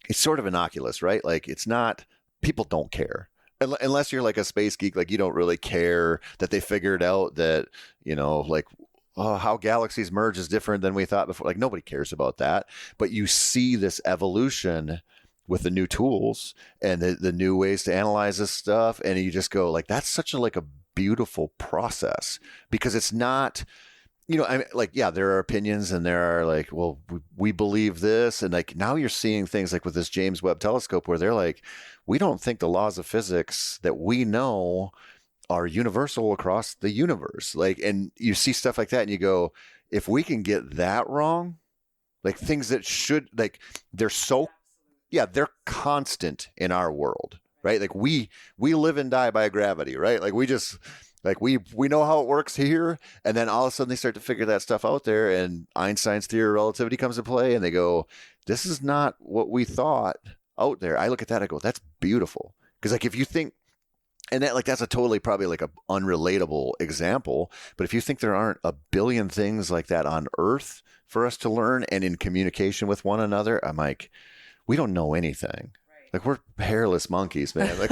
it's sort of innocuous, right? Like, it's not, people don't care. Unless you're like a space geek, like, you don't really care that they figured out that, like, how galaxies merge is different than we thought before. Like, nobody cares about that. But you see this evolution with the new tools and the new ways to analyze this stuff. And you just go, like, that's such a beautiful process, because it's not, I mean, like, yeah, there are opinions, and there are like, well, we believe this. And like, now you're seeing things like with this James Webb telescope where they're like, we don't think the laws of physics that we know are universal across the universe. Like, and you see stuff like that and you go, if we can get that wrong, like, things that should, like, they're constant in our world, right? Like, we live and die by gravity, right? Like, we just, like, we know how it works here, and then all of a sudden they start to figure that stuff out there, and Einstein's theory of relativity comes into play, and they go, this is not what we thought out there. I look at that, I go, that's beautiful. Because, like, if you think, and that, like, that's a totally probably like a unrelatable example, but if you think there aren't a billion things like that on Earth for us to learn and in communication with one another, I'm like, we don't know anything. Like, we're hairless monkeys, man. Like,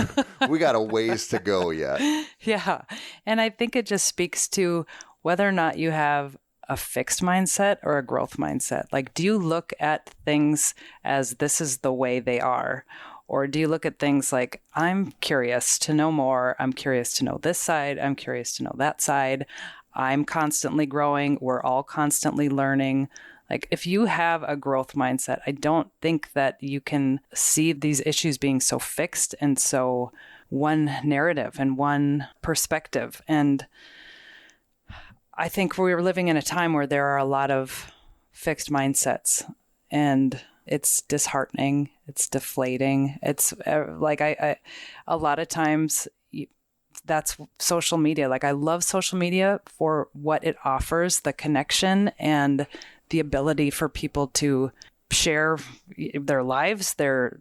we got a ways to go yet. Yeah. And I think it just speaks to whether or not you have a fixed mindset or a growth mindset. Like, do you look at things as this is the way they are? Or do you look at things like, I'm curious to know more. I'm curious to know this side. I'm curious to know that side. I'm constantly growing. We're all constantly learning. Like, if you have a growth mindset, I don't think that you can see these issues being so fixed and so one narrative and one perspective. And I think we're living in a time where there are a lot of fixed mindsets, and it's disheartening. It's deflating. It's like, I a lot of times that's social media. Like, I love social media for what it offers, the connection and the ability for people to share their lives, their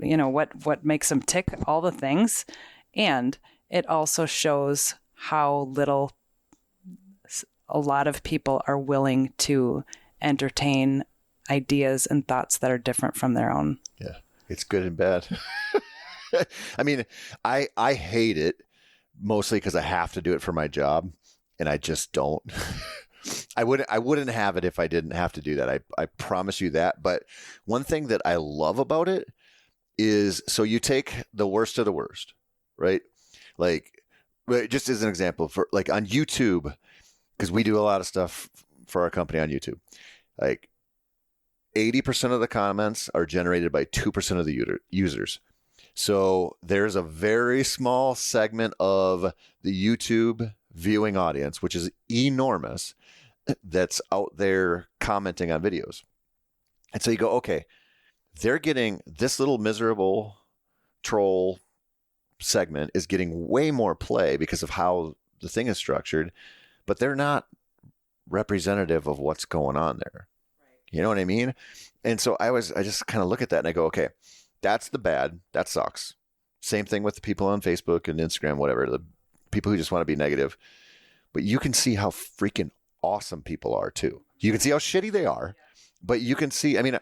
what makes them tick, all the things. And it also shows how little a lot of people are willing to entertain ideas and thoughts that are different from their own. Yeah, it's good and bad. I mean, I hate it mostly because I have to do it for my job, and I just don't. I wouldn't have it if I didn't have to do that. I promise you that. But one thing that I love about it is, so you take the worst of the worst, right? Like, just as an example, for like on YouTube, because we do a lot of stuff for our company on YouTube. Like, 80% of the comments are generated by 2% of the users. So there's a very small segment of the YouTube viewing audience, which is enormous, that's out there commenting on videos. And so you go, okay, they're getting this little miserable troll segment is getting way more play because of how the thing is structured, but they're not representative of what's going on there. You know what I mean? And so I just kind of look at that and I go, okay, that's the bad. That sucks. Same thing with the people on Facebook and Instagram, whatever, the people who just want to be negative. But you can see how freaking awesome people are too. You can see how shitty they are, but you can see, I mean,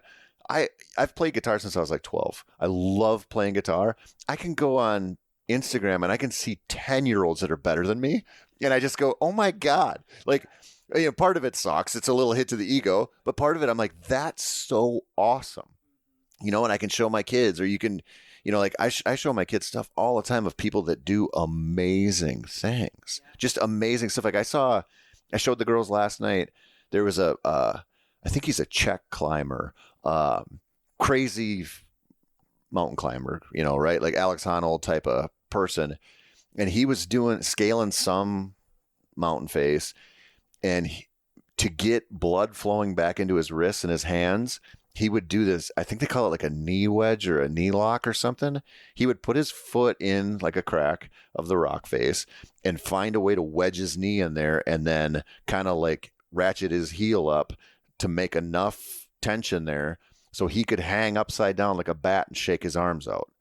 I've played guitar since I was like 12. I love playing guitar. I can go on Instagram and I can see 10-year-olds that are better than me. And I just go, oh my God. Like, you know, part of it sucks. It's a little hit to the ego, but part of it, I'm like, that's so awesome. You know, and I can show my kids, or you can, you know, like I show my kids stuff all the time of people that do amazing things, just amazing stuff. Like I showed the girls last night, there was I think he's a Czech climber, crazy mountain climber, you know, right? Like Alex Honnold type of person. And he was scaling some mountain face, and to get blood flowing back into his wrists and his hands, he would do this. I think they call it like a knee wedge or a knee lock or something. He would put his foot in like a crack of the rock face and find a way to wedge his knee in there, and then kind of like ratchet his heel up to make enough tension there so he could hang upside down like a bat and shake his arms out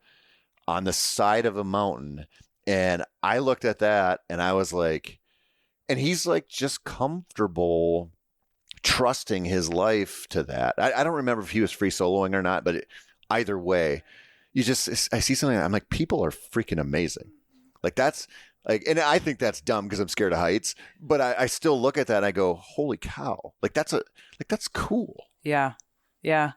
on the side of a mountain. And I looked at that and I was like, and he's like just comfortable trusting his life to that. I don't remember if he was free soloing or not, but either way, I see something, I'm like, people are freaking amazing. Like that's like, and I think that's dumb because I'm scared of heights, but I still look at that and I go, holy cow. Like that's cool. Yeah. Yeah.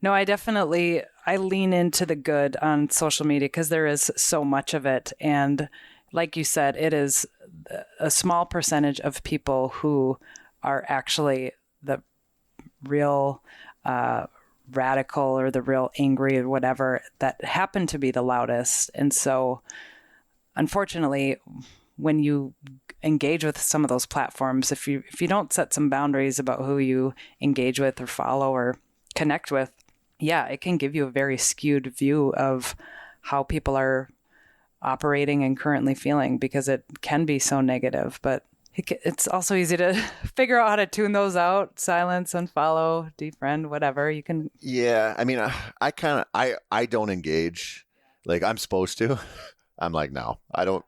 No, I lean into the good on social media because there is so much of it. And like you said, it is a small percentage of people who are actually the real radical or the real angry or whatever that happen to be the loudest. And so unfortunately, when you engage with some of those platforms, if you don't set some boundaries about who you engage with or follow or connect with, yeah, it can give you a very skewed view of how people are operating and currently feeling, because it can be so negative. But it's also easy to figure out how to tune those out, silence, unfollow, defriend, whatever you can. Yeah. I mean, I don't engage like I'm supposed to. I'm like, no, I don't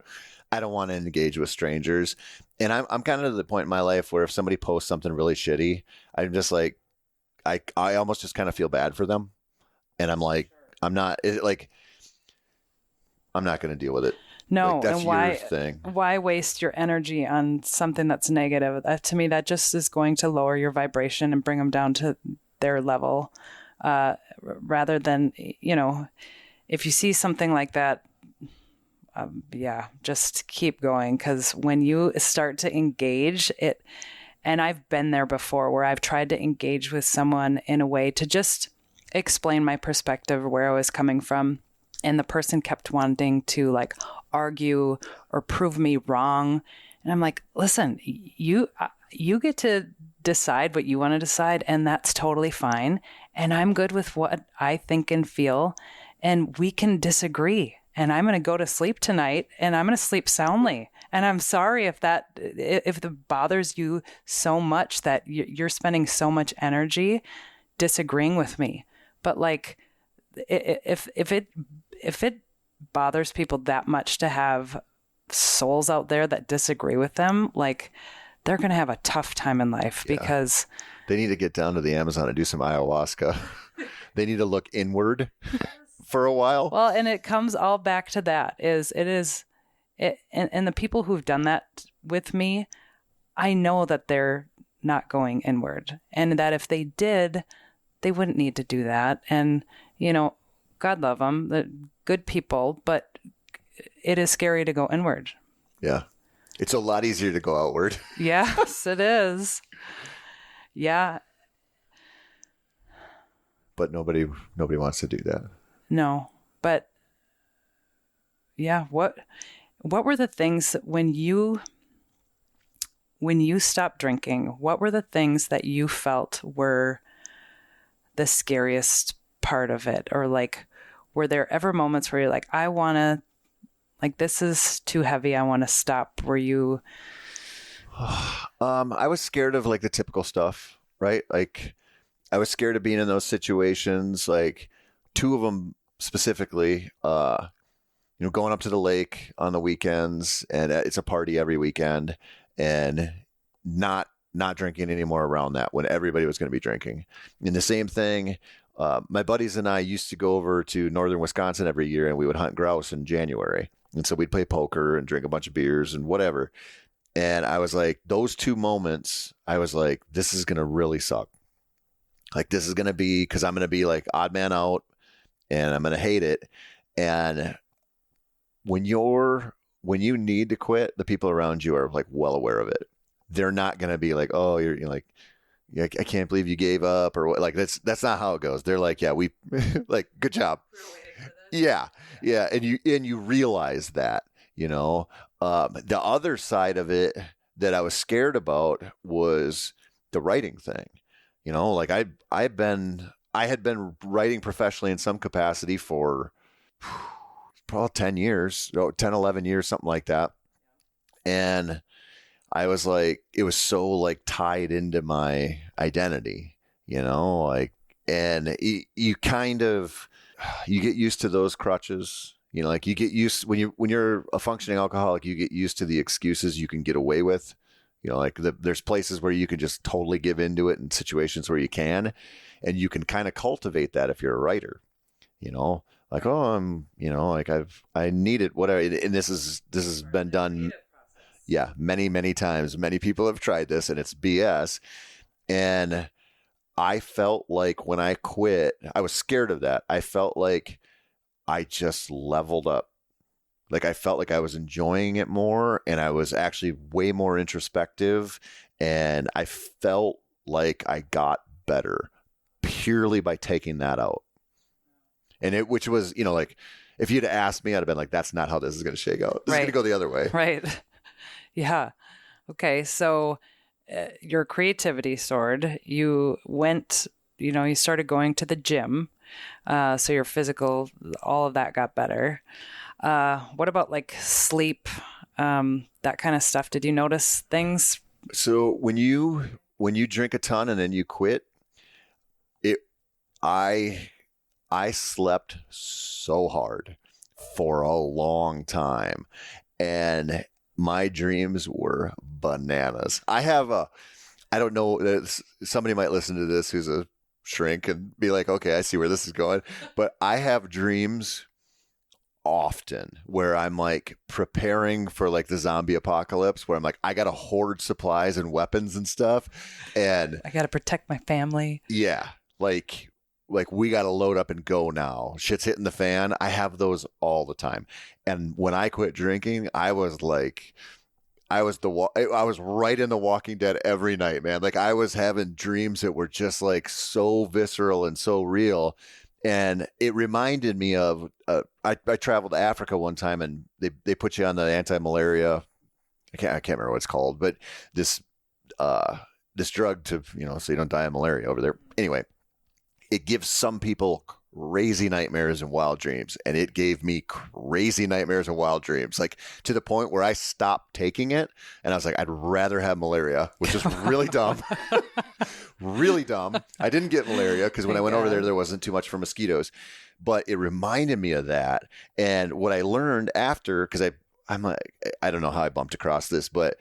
want to engage with strangers. And I'm kind of to the point in my life where if somebody posts something really shitty, I'm just like, I almost just kind of feel bad for them. And I'm like, I'm not going to deal with it. No, like, that's and why, your thing. Why waste your energy on something that's negative? To me, that just is going to lower your vibration and bring them down to their level, rather than, you know, if you see something like that, just keep going. Because when you start to engage it, and I've been there before where I've tried to engage with someone in a way to just explain my perspective, where I was coming from. And the person kept wanting to like argue or prove me wrong. And I'm like, listen, you get to decide what you want to decide, and that's totally fine. And I'm good with what I think and feel, and we can disagree. And I'm going to go to sleep tonight, and I'm going to sleep soundly. And I'm sorry if it bothers you so much that you're spending so much energy disagreeing with me. But like, if it bothers people that much to have souls out there that disagree with them, like they're going to have a tough time in life because they need to get down to the Amazon and do some ayahuasca. They need to look inward for a while. Well, and it comes all back to that and the people who've done that with me, I know that they're not going inward, and that if they did, they wouldn't need to do that. And, you know, God love them, the good people, but it is scary to go inward. Yeah. It's a lot easier to go outward. Yes, it is. Yeah. but nobody wants to do that. No, but yeah, what were the things that when you stopped drinking, what were the things that you felt were the scariest part of it? Or like, were there ever moments where you're like, I want to, like, this is too heavy, I want to stop? Were you... I was scared of like the typical stuff, right? Like I was scared of being in those situations, like two of them specifically, going up to the lake on the weekends, and it's a party every weekend, and not drinking anymore around that when everybody was going to be drinking. And the same thing, my buddies and I used to go over to northern Wisconsin every year, and we would hunt grouse in January. And so we'd play poker and drink a bunch of beers and whatever. And I was like, those two moments, I was like, this is going to really suck. Like, this is going to be, because I'm going to be like odd man out, and I'm going to hate it. And when you need to quit, the people around you are like well aware of it. They're not going to be like, oh, you're like, yeah, I can't believe you gave up, or what. Like, that's not how it goes. They're like, yeah, we like, good job. Yeah. Yeah. And you realize that, the other side of it that I was scared about was the writing thing. Like I had been writing professionally in some capacity for probably 10 years, 10, 11 years, something like that. And I was like, it was so like tied into my identity, like, and you kind of, you get used to those crutches, like you get used when you're a functioning alcoholic, you get used to the excuses you can get away with, like there's places where you can just totally give into it, and situations where you can, and you can kind of cultivate that if you're a writer, like, oh, like I need it, whatever. And this has been done. Yeah. Many, many times. Many people have tried this, and it's BS. And I felt like when I quit, I was scared of that. I felt like I just leveled up. Like I felt like I was enjoying it more, and I was actually way more introspective, and I felt like I got better purely by taking that out. And which was, like, if you'd asked me, I'd have been like, that's not how this is going to shake out. This is going to go the other way. Right. Yeah. Okay. So your creativity soared. You went, you started going to the gym. So your physical, all of that got better. What about like sleep, that kind of stuff? Did you notice things? So when you drink a ton and then you quit, I slept so hard for a long time, and my dreams were bananas. I don't know, somebody might listen to this who's a shrink and be like, okay, I see where this is going. But I have dreams often where I'm like preparing for like the zombie apocalypse, where I'm like, I got to hoard supplies and weapons and stuff, and I got to protect my family. Yeah. Like we got to load up and go now. Shit's hitting the fan. I have those all the time. And when I quit drinking, I was like, I was right in The Walking Dead every night, man. Like I was having dreams that were just like so visceral and so real. And it reminded me of, I traveled to Africa one time, and they put you on the anti-malaria. I can't remember what it's called, but this drug to, so you don't die of malaria over there. Anyway, it gives some people crazy nightmares and wild dreams, and it gave me crazy nightmares and wild dreams, like to the point where I stopped taking it, and I was like, I'd rather have malaria, which is really dumb. Really dumb. I didn't get malaria because when I went over there wasn't too much for mosquitoes, but it reminded me of that. And what I learned after, because I'm like, I don't know how I bumped across this, but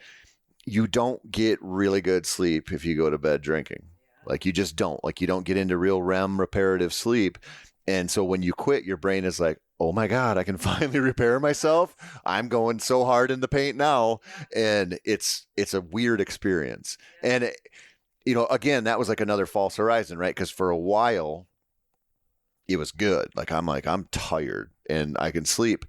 you don't get really good sleep if you go to bed drinking. Like you just don't. Like you don't get into real REM, reparative sleep. And so when you quit, your brain is like, oh my God, I can finally repair myself. I'm going so hard in the paint now. And it's a weird experience. And, again, that was like another false horizon, right? Because for a while, it was good. Like I'm tired and I can sleep.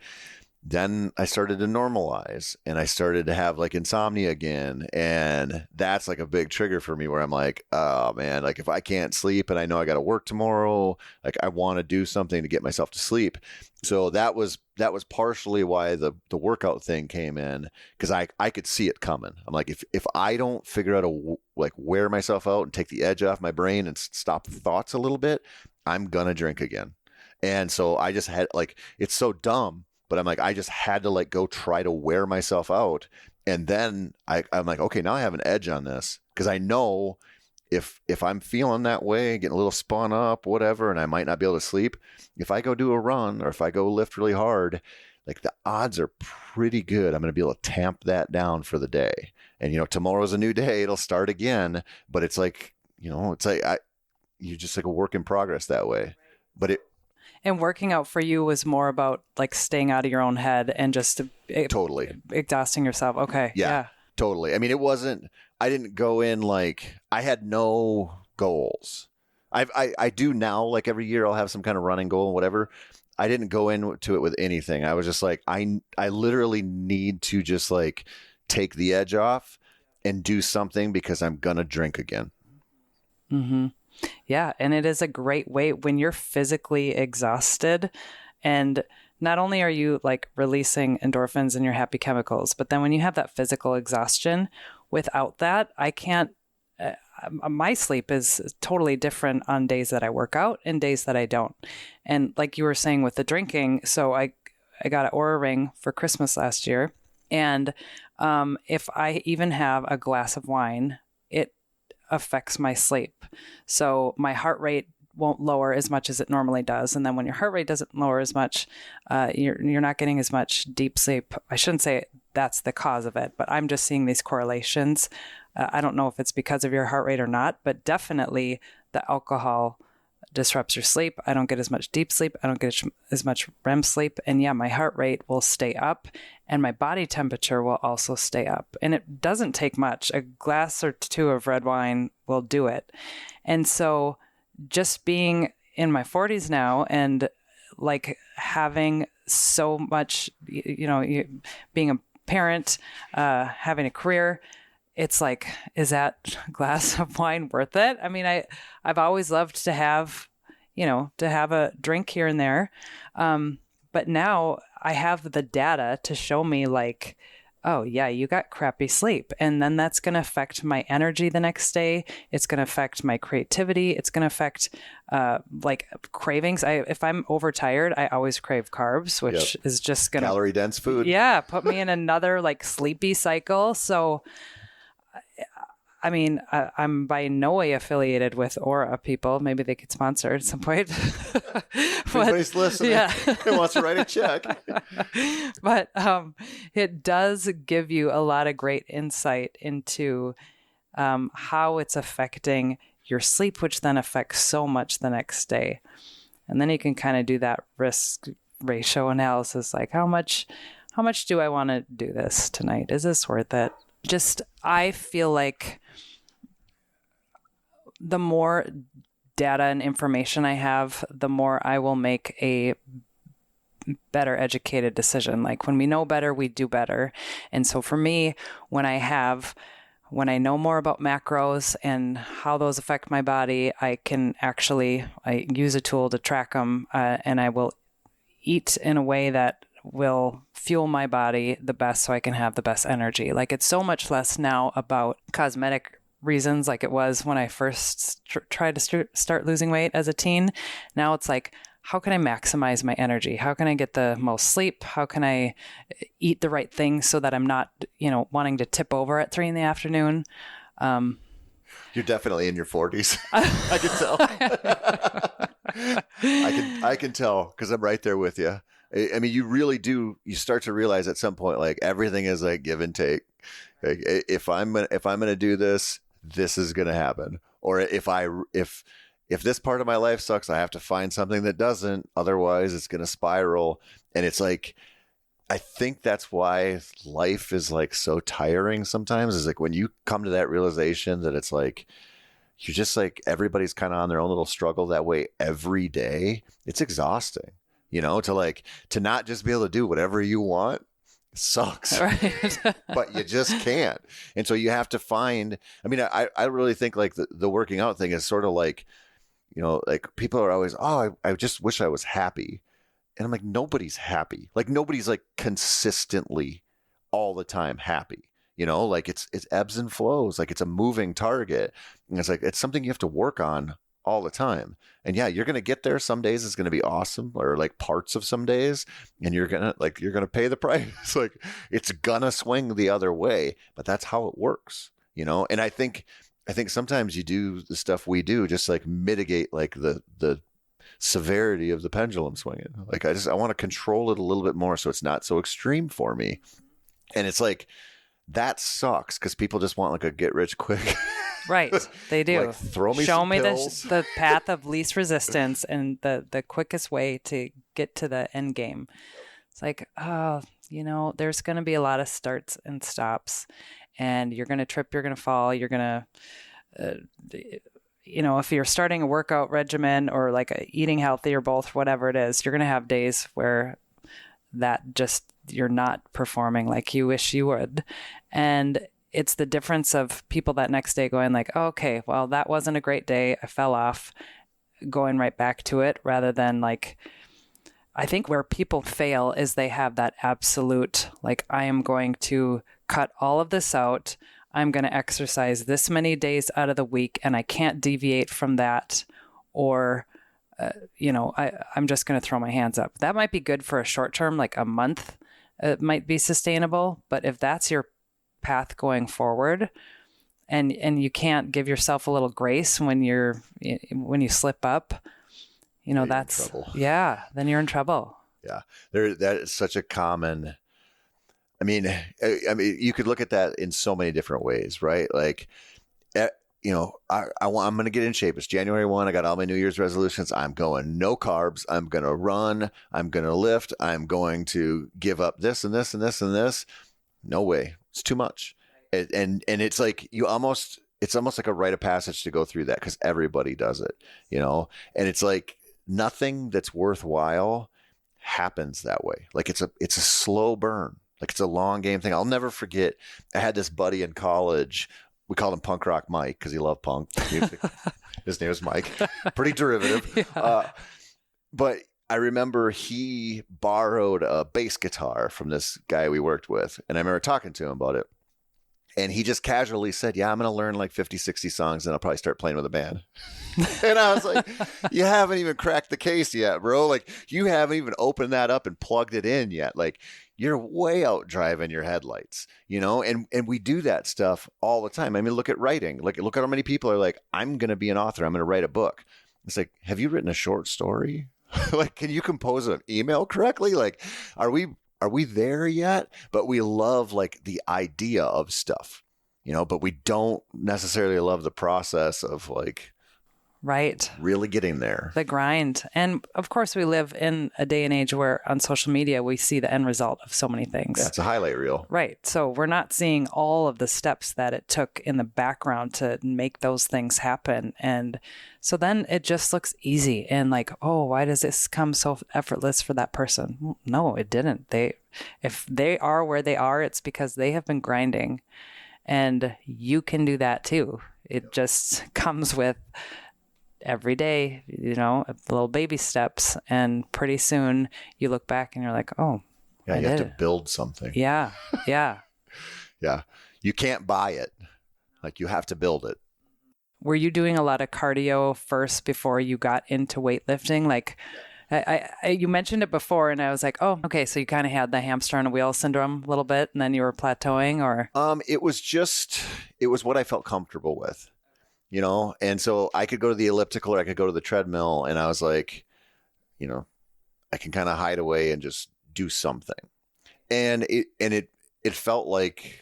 then I started to normalize and I started to have like insomnia again. And that's like a big trigger for me where I'm like, oh man, like if I can't sleep and I know I got to work tomorrow, like I want to do something to get myself to sleep. So that was partially why the workout thing came in, because I could see it coming. I'm like, if I don't figure out like wear myself out and take the edge off my brain and stop the thoughts a little bit, I'm gonna drink again. And so I just had like, it's so dumb, but I'm like, I just had to like go try to wear myself out. And then I'm like, okay, now I have an edge on this, because I know if I'm feeling that way, getting a little spun up, whatever, and I might not be able to sleep, if I go do a run or if I go lift really hard, like the odds are pretty good I'm going to be able to tamp that down for the day. And, tomorrow's a new day. It'll start again. But it's like, it's like you're just like a work in progress that way. But And working out for you was more about like staying out of your own head and just totally exhausting yourself. Okay. Yeah. Totally. I mean, I didn't go in like I had no goals. I do now, like every year I'll have some kind of running goal and whatever. I didn't go into it with anything. I was just like, I literally need to just like take the edge off and do something because I'm going to drink again. Mm-hmm. Yeah. And it is a great way when you're physically exhausted, and not only are you like releasing endorphins and your happy chemicals, but then when you have that physical exhaustion, without that, I can't, my sleep is totally different on days that I work out and days that I don't. And like you were saying with the drinking, so I got an Oura ring for Christmas last year. And if I even have a glass of wine, it affects my sleep. So my heart rate won't lower as much as it normally does. And then when your heart rate doesn't lower as much, you're not getting as much deep sleep. I shouldn't say that's the cause of it, but I'm just seeing these correlations. I don't know if it's because of your heart rate or not, but definitely the alcohol disrupts your sleep. I don't get as much deep sleep. I don't get as much REM sleep. And yeah, my heart rate will stay up and my body temperature will also stay up. And it doesn't take much. A glass or two of red wine will do it. And so just being in my 40s now and like having so much, being a parent, having a career, it's like, is that glass of wine worth it? I mean, I've always loved to have a drink here and there. But now I have the data to show me like, oh yeah, you got crappy sleep. And then that's going to affect my energy the next day. It's going to affect my creativity. It's going to affect like cravings. If I'm overtired, I always crave carbs, which is just going to calorie dense food. Yeah. Put me in another like sleepy cycle. So I mean, I'm by no way affiliated with Aura people. Maybe they could sponsor at some point. Everybody's listening. Yeah. Who wants to write a check? But it does give you a lot of great insight into how it's affecting your sleep, which then affects so much the next day. And then you can kind of do that risk ratio analysis, like how much do I want to do this tonight? Is this worth it? I feel like the more data and information I have, the more I will make a better educated decision. Like when we know better, we do better. And so for me, when I know more about macros and how those affect my body, I use a tool to track them, and I will eat in a way that will fuel my body the best so I can have the best energy. Like it's so much less now about cosmetic reasons like it was when I first tried to start losing weight as a teen. Now it's like, how can I maximize my energy? How can I get the most sleep? How can I eat the right things so that I'm not, wanting to tip over at 3 p.m? You're definitely in your 40s. I can tell. I can tell because I'm right there with you. I mean, you really do. You start to realize at some point, like everything is like give and take. Like, if I'm gonna do this, this is gonna happen. Or if this part of my life sucks, I have to find something that doesn't. Otherwise, it's gonna spiral. And it's like, I think that's why life is like so tiring sometimes. Is like when you come to that realization that it's like you're just like everybody's kind of on their own little struggle that way every day. It's exhausting. to not just be able to do whatever you want sucks. Right. But you just can't. And so you have to find, I mean, I really think like the working out thing is sort of like, like people are always, oh, I just wish I was happy. And I'm like, nobody's happy. Like nobody's like consistently all the time happy. Like it's ebbs and flows. Like it's a moving target. And it's like, it's something you have to work on all the time. And yeah, you're going to get there. Some days it's going to be awesome, or like parts of some days, and you're going to pay the price. Like it's going to swing the other way, but that's how it works, And I think sometimes you do the stuff we do just like mitigate like the severity of the pendulum swinging. Like I want to control it a little bit more so it's not so extreme for me. And it's like, that sucks because people just want like a get rich quick. Right. They do. Like, throw me Show some me pills. the path of least resistance and the quickest way to get to the end game. It's like, oh, there's going to be a lot of starts and stops, and you're going to trip, you're going to fall, you're going to, if you're starting a workout regimen or like eating healthy or both, whatever it is, you're going to have days where that just, you're not performing like you wish you would. And it's the difference of people that next day going like, oh, okay, well, that wasn't a great day. I fell off, going right back to it, rather than like, I think where people fail is they have that absolute, like, I am going to cut all of this out. I'm going to exercise this many days out of the week and I can't deviate from that. Or, I'm just going to throw my hands up. That might be good for a short term, like a month. It might be sustainable, but if that's your path going forward, and you can't give yourself a little grace when you slip up, that's, then you're in trouble. Yeah. That is such a common, I mean, you could look at that in so many different ways, right? Like, I'm going to get in shape. It's January 1. I got all my New Year's resolutions. I'm going no carbs. I'm going to run. I'm going to lift. I'm going to give up this and this and this and this. No way. It's too much. And it's like it's almost like a rite of passage to go through that because everybody does it, and it's like nothing that's worthwhile happens that way. Like it's a slow burn. Like it's a long game thing. I'll never forget. I had this buddy in college. We called him Punk Rock Mike because he loved punk music. His name was Mike. Pretty derivative. Yeah. But I remember he borrowed a bass guitar from this guy we worked with. And I remember talking to him about it. And he just casually said, yeah, I'm going to learn like 50, 60 songs and I'll probably start playing with a band. And I was like, you haven't even cracked the case yet, bro. Like you haven't even opened that up and plugged it in yet. Like you're way out driving your headlights, and we do that stuff all the time. I mean, look at writing. Like, look at how many people are like, I'm going to be an author. I'm going to write a book. It's like, have you written a short story? Like, can you compose an email correctly? Like, are we there yet? But we love like the idea of stuff, but we don't necessarily love the process of like, right, really getting there. The grind. And of course, we live in a day and age where on social media, we see the end result of so many things. Yeah, it's a highlight reel. Right. So we're not seeing all of the steps that it took in the background to make those things happen. And so then it just looks easy and like, oh, why does this come so effortless for that person? No, it didn't. If they are where they are, it's because they have been grinding, and you can do that too. It just comes with every day, little baby steps. And pretty soon you look back and you're like, oh, yeah, you have to build something. Yeah. Yeah. Yeah. You can't buy it. Like you have to build it. Were you doing a lot of cardio first before you got into weightlifting? Like you mentioned it before and I was like, oh, okay. So you kind of had the hamster on a wheel syndrome a little bit and then you were plateauing, or? It was what I felt comfortable with. And so I could go to the elliptical or I could go to the treadmill, and I was like, I can kind of hide away and just do something. And it felt like,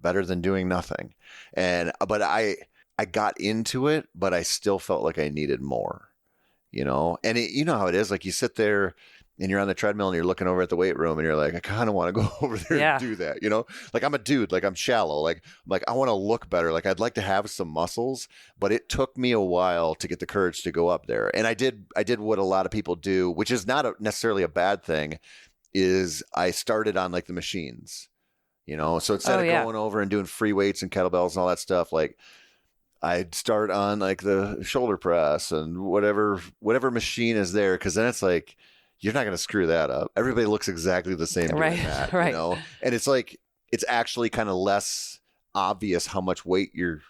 better than doing nothing. But I got into it, but I still felt like I needed more, and you know how it is. Like you sit there and you're on the treadmill and you're looking over at the weight room and you're like, I kind of want to go over there Yeah. and do that. Like I'm a dude, like I'm shallow. Like I want to look better. Like I'd like to have some muscles, but it took me a while to get the courage to go up there. And I did what a lot of people do, which is not necessarily a bad thing, is I started on like the machines, so instead of going over and doing free weights and kettlebells and all that stuff, like I'd start on like the shoulder press and whatever machine is there. Cause then it's like, you're not going to screw that up. Everybody looks exactly the same doing that, right. And it's like, it's actually kind of less obvious how much weight you're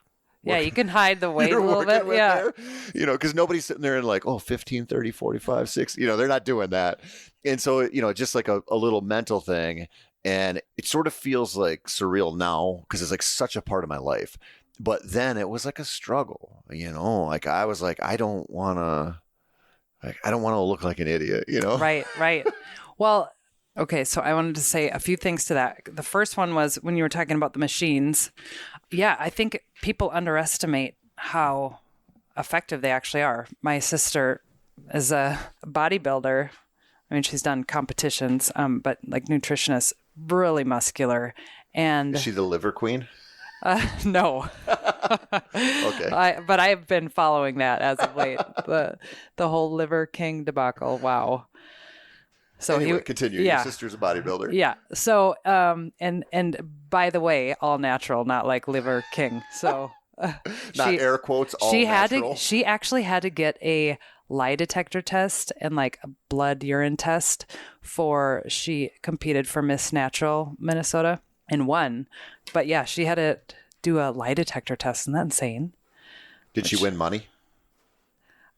you can hide the weight a little bit. Yeah. Because nobody's sitting there and like, 15, 30, 45, 60, they're not doing that. And so, just like a little mental thing. And it sort of feels like surreal now because it's like such a part of my life. But then it was like a struggle, like I was like, I don't want to look like an idiot, Right. Well, okay. So I wanted to say a few things to that. The first one was when you were talking about the machines. Yeah, I think people underestimate how effective they actually are. My sister is a bodybuilder. I mean, she's done competitions, but like nutritionist, really muscular. And is she the liver queen? No. Okay. But I've been following that as of late. The whole Liver King debacle. Wow. So anyway, continue. Your sister's a bodybuilder. Yeah. So and by the way, all natural, not like Liver King. So not air quotes. All natural. She actually had to get a lie detector test and like a blood urine test she competed for Miss Natural Minnesota and won. But yeah, she had to do a lie detector test. Isn't that insane? Did she win money?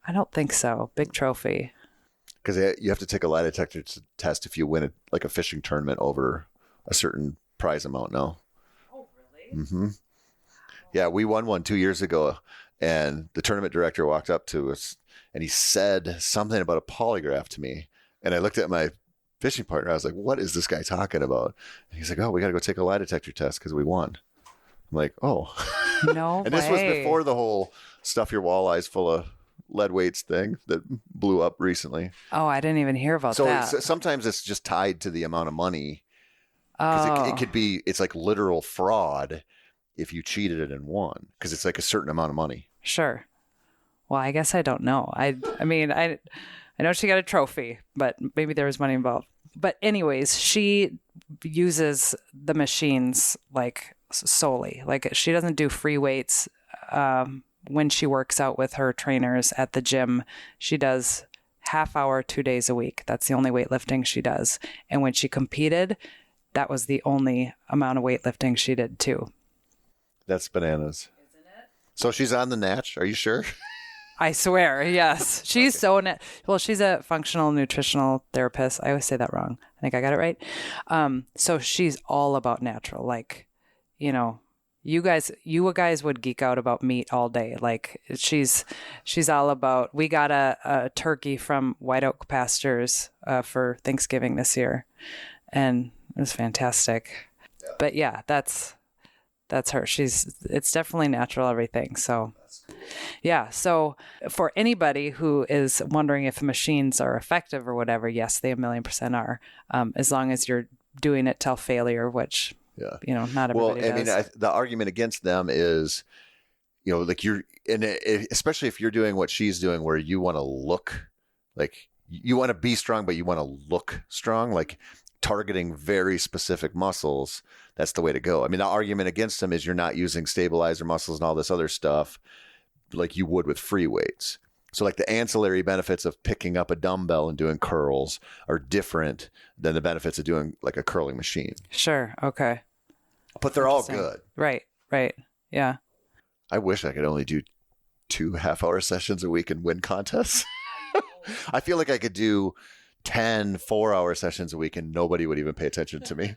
I don't think so. Big trophy. Because you have to take a lie detector test if you win like a fishing tournament over a certain prize amount now. Oh, really? Mm-hmm. Yeah, we won one 2 years ago, and the tournament director walked up to us and he said something about a polygraph to me. And I looked at my fishing partner. I was like, what is this guy talking about? And he's like, oh, we got to go take a lie detector test because we won. I'm like, oh. No And this was before the whole stuff your walleyes full of lead weights thing that blew up recently. Oh, I didn't even hear about that. So sometimes it's just tied to the amount of money. Because it could be, it's like literal fraud if you cheated it and won. Because it's like a certain amount of money. Sure. Well, I guess I don't know. I mean, I know she got a trophy, but maybe there was money involved. But anyways, she uses the machines like solely. Like she doesn't do free weights. When she works out with her trainers at the gym, she does half hour, 2 days a week. That's the only weightlifting she does. And when she competed, that was the only amount of weightlifting she did too. That's bananas. Isn't it? So she's on the Natch. Are you sure? I swear, yes. She's okay. Well, she's a functional nutritional therapist. I always say that wrong. I think I got it right. So she's all about natural. Like, you guys would geek out about meat all day. Like she's all about, we got a turkey from White Oak Pastures for Thanksgiving this year. And it was fantastic. Yeah. But yeah, that's her. It's definitely natural everything. So yeah. So for anybody who is wondering if machines are effective or whatever, yes, they 1,000,000% are. As long as you're doing it till failure, which, not everybody does. Well, I mean, the argument against them is, like especially if you're doing what she's doing, where you want to look like you want to be strong, but you want to look strong, like targeting very specific muscles. That's the way to go. I mean, the argument against them is you're not using stabilizer muscles and all this other stuff like you would with free weights. So like the ancillary benefits of picking up a dumbbell and doing curls are different than the benefits of doing like a curling machine. Sure. Okay. But they're all good. Right. Yeah. I wish I could only do 2 half-hour sessions a week and win contests. I feel like I could do 10 4-hour sessions a week and nobody would even pay attention to me.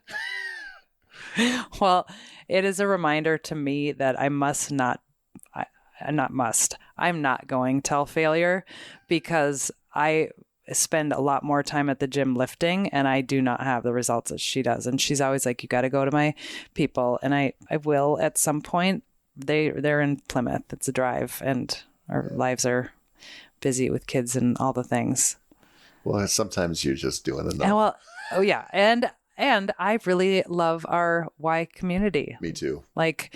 Well, it is a reminder to me that I'm not going till failure, because I spend a lot more time at the gym lifting and I do not have the results that she does. And she's always like, you got to go to my people. And I will at some point. They're in Plymouth. It's a drive and our lives are busy with kids and all the things. Well, sometimes you're just doing enough. And oh yeah. And I really love our Y community. Me too. Like,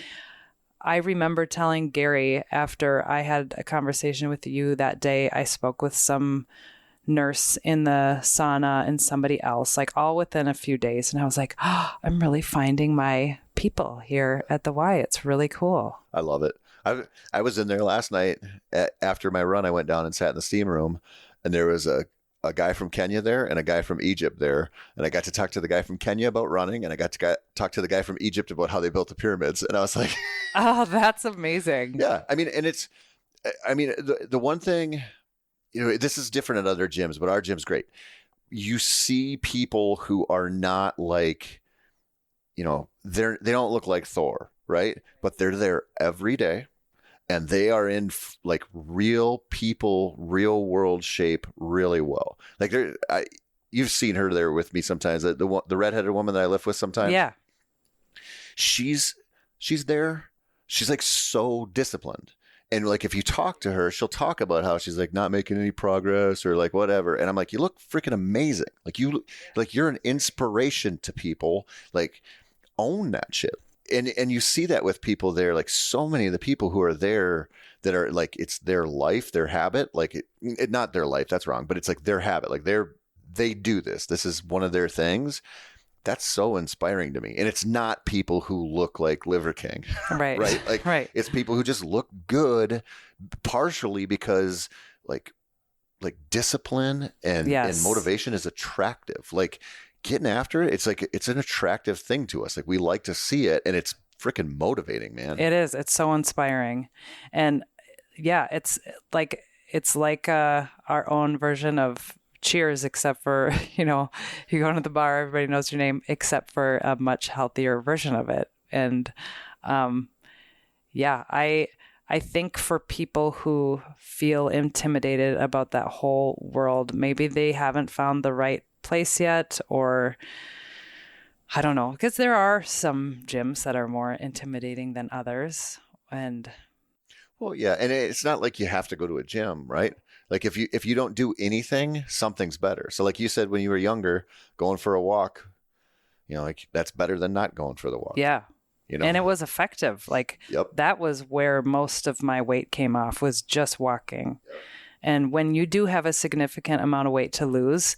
I remember telling Gary after I had a conversation with you that day, I spoke with some nurse in the sauna and somebody else, like all within a few days. And I was like, oh, I'm really finding my people here at the Y. It's really cool. I love it. I was in there last night after my run. I went down and sat in the steam room, and there was a guy from Kenya there and a guy from Egypt there. And I got to talk to the guy from Kenya about running, and I got to talk to the guy from Egypt about how they built the pyramids. And I was like, oh, that's amazing. Yeah. I mean, and the one thing, this is different at other gyms, but our gym's great. You see people who are not like, they don't look like Thor, right? But they're there every day. And they are in like real people, real world shape really well. Like you've seen her there with me sometimes. The redheaded woman that I lift with sometimes. Yeah. She's there. She's like so disciplined. And like if you talk to her, she'll talk about how she's like not making any progress or like whatever. And I'm like, you look freaking amazing. Like you're an inspiration to people. Like own that shit. And you see that with people there, like so many of the people who are there that are like, it's their life, their habit, like it not their life, that's wrong, but it's like their habit. Like they do this. This is one of their things. That's so inspiring to me. And it's not people who look like Liver King, right? Right? Like right. It's people who just look good, partially because like discipline and motivation is attractive. Like getting after it, it's an attractive thing to us. Like we like to see it, and it's freaking motivating, man. It is. It's so inspiring. And yeah, it's like our own version of Cheers, except for, you go into the bar, everybody knows your name, except for a much healthier version of it. And I think for people who feel intimidated about that whole world, maybe they haven't found the right place yet, or I don't know, because there are some gyms that are more intimidating than others. And well, yeah, and it's not like you have to go to a gym, right? Like if you don't do anything, something's better. So like you said, when you were younger, going for a walk, like that's better than not going for the walk. Yeah. And it was effective. Like That was where most of my weight came off, was just walking. Yep. And when you do have a significant amount of weight to lose,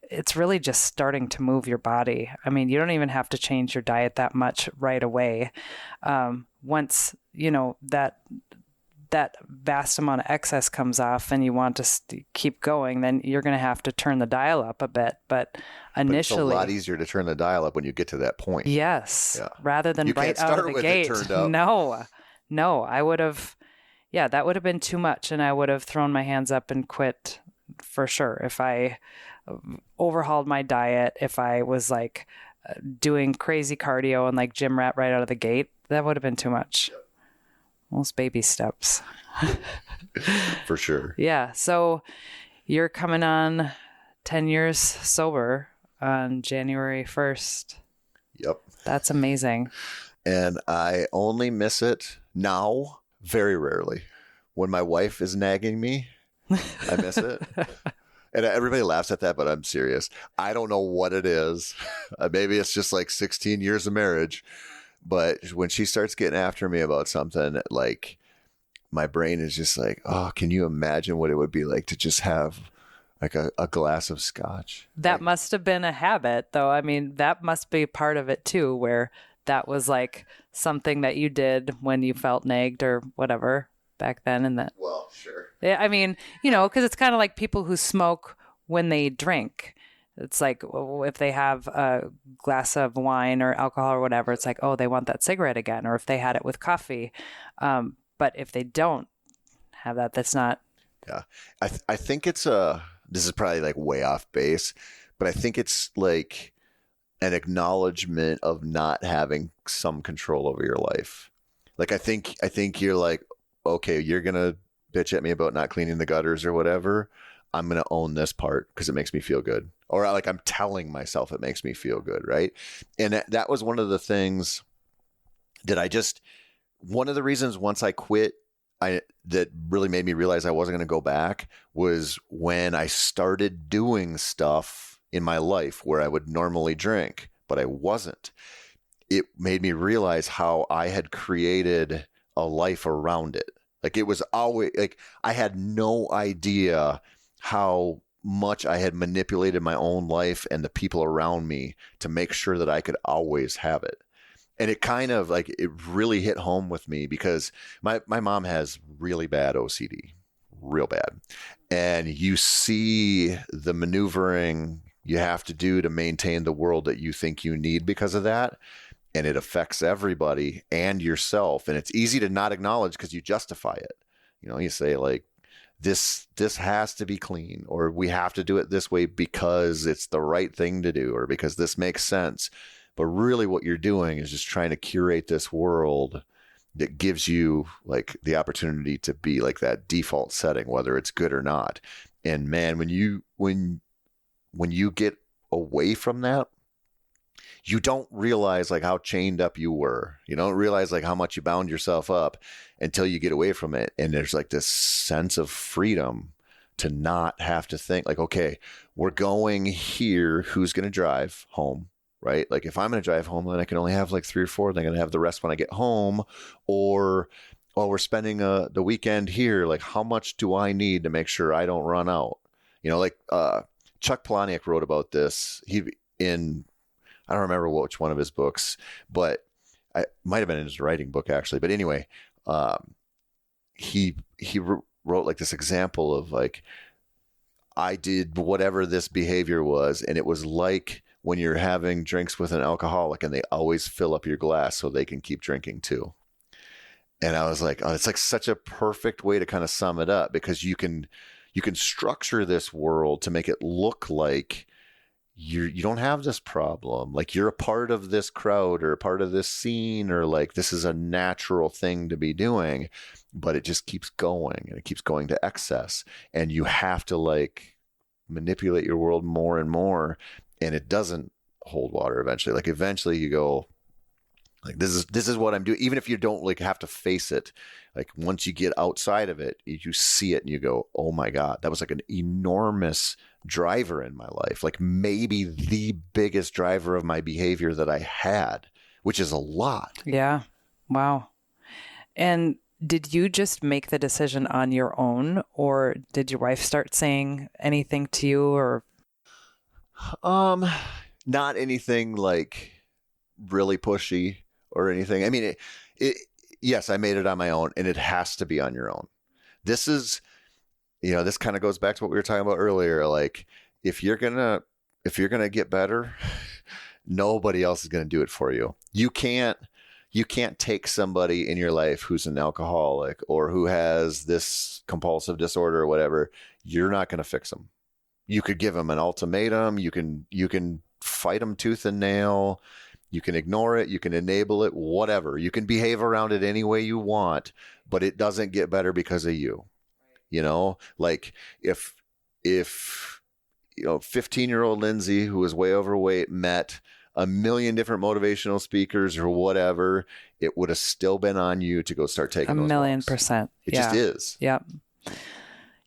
it's really just starting to move your body. I mean, you don't even have to change your diet that much right away. Once, that vast amount of excess comes off and you want to keep going, then you're going to have to turn the dial up a bit. But initially, it's a lot easier to turn the dial up when you get to that point. Yes. Yeah. Rather than you right out of the gate. No, I would have, that would have been too much. And I would have thrown my hands up and quit for sure. If I overhauled my diet, if I was like doing crazy cardio and like gym rat right out of the gate, that would have been too much. Most baby steps. For sure. Yeah. So you're coming on 10 years sober on January 1st. Yep. That's amazing. And I only miss it now very rarely. When my wife is nagging me, I miss it. And everybody laughs at that, but I'm serious. I don't know what it is. Maybe it's just like 16 years of marriage. But when she starts getting after me about something, like my brain is just like, oh, can you imagine what it would be like to just have like a glass of scotch? That must have been a habit, though. I mean, that must be part of it, too, where that was like something that you did when you felt nagged or whatever back then. And that, well, sure. Yeah, I mean, because it's kind of like people who smoke when they drink. It's like if they have a glass of wine or alcohol or whatever, it's like, oh, they want that cigarette again. Or if they had it with coffee. But if they don't have that, that's not. Yeah. I think this is probably like way off base, but I think it's like an acknowledgement of not having some control over your life. Like, I think you're like, okay, you're going to bitch at me about not cleaning the gutters or whatever. I'm going to own this part because it makes me feel good. Or like I'm telling myself it makes me feel good, right? And that was one of the things that one of the reasons once I quit, that really made me realize I wasn't going to go back was when I started doing stuff in my life where I would normally drink, but I wasn't. It made me realize how I had created a life around it. Like, it was always like I had no idea how much I had manipulated my own life and the people around me to make sure that I could always have it. And it kind of like, it really hit home with me because my mom has really bad OCD, real bad. And you see the maneuvering you have to do to maintain the world that you think you need because of that. And it affects everybody and yourself. And it's easy to not acknowledge because you justify it. You know, you say like, this has to be clean, or we have to do it this way because it's the right thing to do, or because this makes sense. But really what you're doing is just trying to curate this world that gives you like the opportunity to be like that default setting, whether it's good or not. And man, when you get away from that, you don't realize like how chained up you were. You don't realize like how much you bound yourself up until you get away from it. And there's like this sense of freedom to not have to think like, okay, we're going here. Who's going to drive home? Right? Like if I'm going to drive home, then I can only have like 3 or 4. Then I'm going to have the rest when I get home. Or, oh, we're spending the weekend here. Like, how much do I need to make sure I don't run out? You know, like Chuck Palahniuk wrote about this. I don't remember which one of his books, but I might have been in his writing book actually. But anyway, he wrote like this example of like, I did whatever this behavior was, and it was like when you're having drinks with an alcoholic and they always fill up your glass so they can keep drinking too. And I was like, oh, it's like such a perfect way to kind of sum it up, because you can structure this world to make it look like you don't have this problem. Like you're a part of this crowd or a part of this scene, or like this is a natural thing to be doing, but it just keeps going and it keeps going to excess. And you have to like manipulate your world more and more. And it doesn't hold water eventually. Like eventually you go like, this is what I'm doing. Even if you don't like have to face it, like once you get outside of it, you see it and you go, oh my God, that was like an enormous driver in my life. Like maybe the biggest driver of my behavior that I had, which is a lot. Yeah. Wow. And did you just make the decision on your own, or did your wife start saying anything to you, or? Not anything like really pushy or anything. I mean, yes, I made it on my own, and it has to be on your own. This is, this kind of goes back to what we were talking about earlier. Like if you're going to get better, nobody else is going to do it for you. You can't take somebody in your life who's an alcoholic or who has this compulsive disorder or whatever. You're not going to fix them. You could give them an ultimatum. You can fight them tooth and nail. You can ignore it. You can enable it, whatever. You can behave around it any way you want, but it doesn't get better because of you. Like if 15-year-old Lindsay, who was way overweight, met a million different motivational speakers or whatever, it would have still been on you to go start taking those walks. 1,000,000%. It just is. Yep.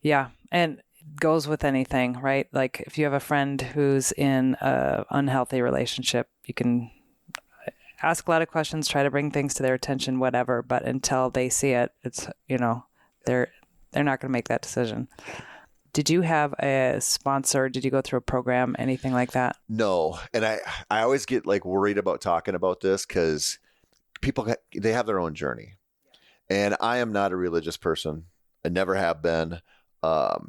Yeah. And goes with anything, right? Like if you have a friend who's in a unhealthy relationship, you can ask a lot of questions, try to bring things to their attention, whatever. But until they see it, it's, they're not going to make that decision. Did you have a sponsor? Did you go through a program, anything like that? No. And I always get like worried about talking about this because people, they have their own journey. And I am not a religious person. I never have been. That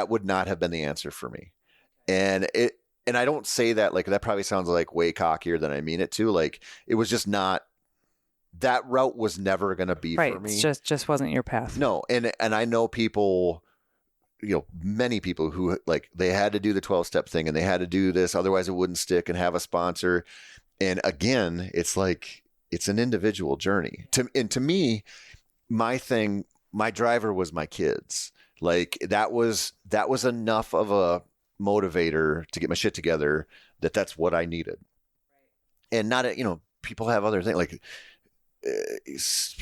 would not have been the answer for me. And I don't say that like, that probably sounds like way cockier than I mean it to. Like it was just not, that route was never going to be for me. It just wasn't your path. No. And I know people, many people who like, they had to do the 12-step thing and they had to do this, otherwise it wouldn't stick, and have a sponsor. And again, it's like, it's an individual journey. To me, my driver was my kids. Like that was enough of a motivator to get my shit together that's what I needed. And not, people have other things. Like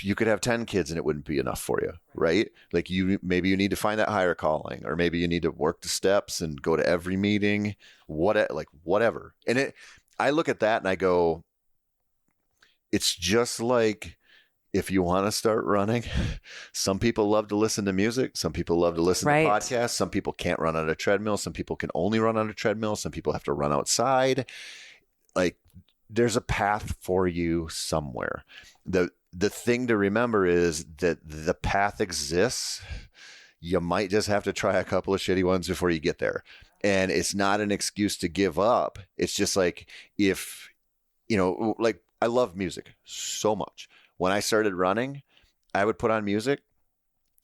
you could have 10 kids and it wouldn't be enough for you, right? Like maybe you need to find that higher calling, or maybe you need to work the steps and go to every meeting, whatever. And I look at that and I go, it's just like, if you want to start running, some people love to listen to music. Some people love to listen to podcasts. Some people can't run on a treadmill. Some people can only run on a treadmill. Some people have to run outside. Like, there's a path for you somewhere. The thing to remember is that the path exists. You might just have to try a couple of shitty ones before you get there. And it's not an excuse to give up. It's just like, if, like, I love music so much. When I started running, I would put on music,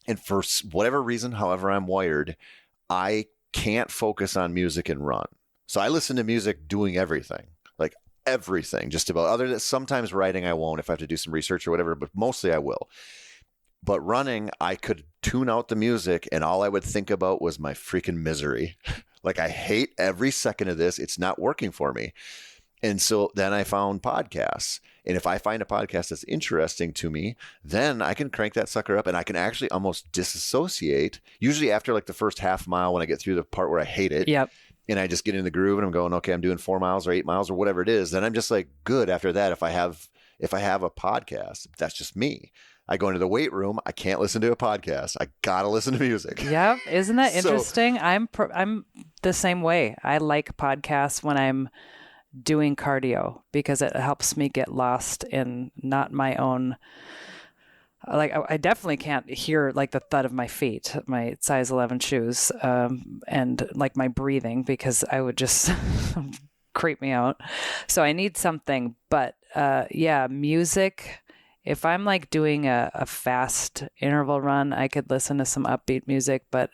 and for whatever reason, however I'm wired, I can't focus on music and run. So I listen to music doing everything, like everything, just about. Other than sometimes writing, I won't if I have to do some research or whatever, but mostly I will. But running, I could tune out the music, and all I would think about was my freaking misery. Like, I hate every second of this. It's not working for me. And so then I found podcasts. And if I find a podcast that's interesting to me, then I can crank that sucker up and I can actually almost disassociate. Usually after like the first half mile, when I get through the part where I hate it, Yep. And I just get in the groove and I'm going, okay, I'm doing 4 miles or 8 miles or whatever it is. Then I'm just like good after that. If I have a podcast, that's just me. I go into the weight room. I can't listen to a podcast. I gotta listen to music. Yep. Isn't that interesting? I'm the same way. I like podcasts when I'm doing cardio because it helps me get lost in not my own, like, I definitely can't hear like the thud of my feet, my size 11 shoes, and like my breathing, because I would just creep me out. So I need something, but yeah, music. If I'm like doing a fast interval run, I could listen to some upbeat music, but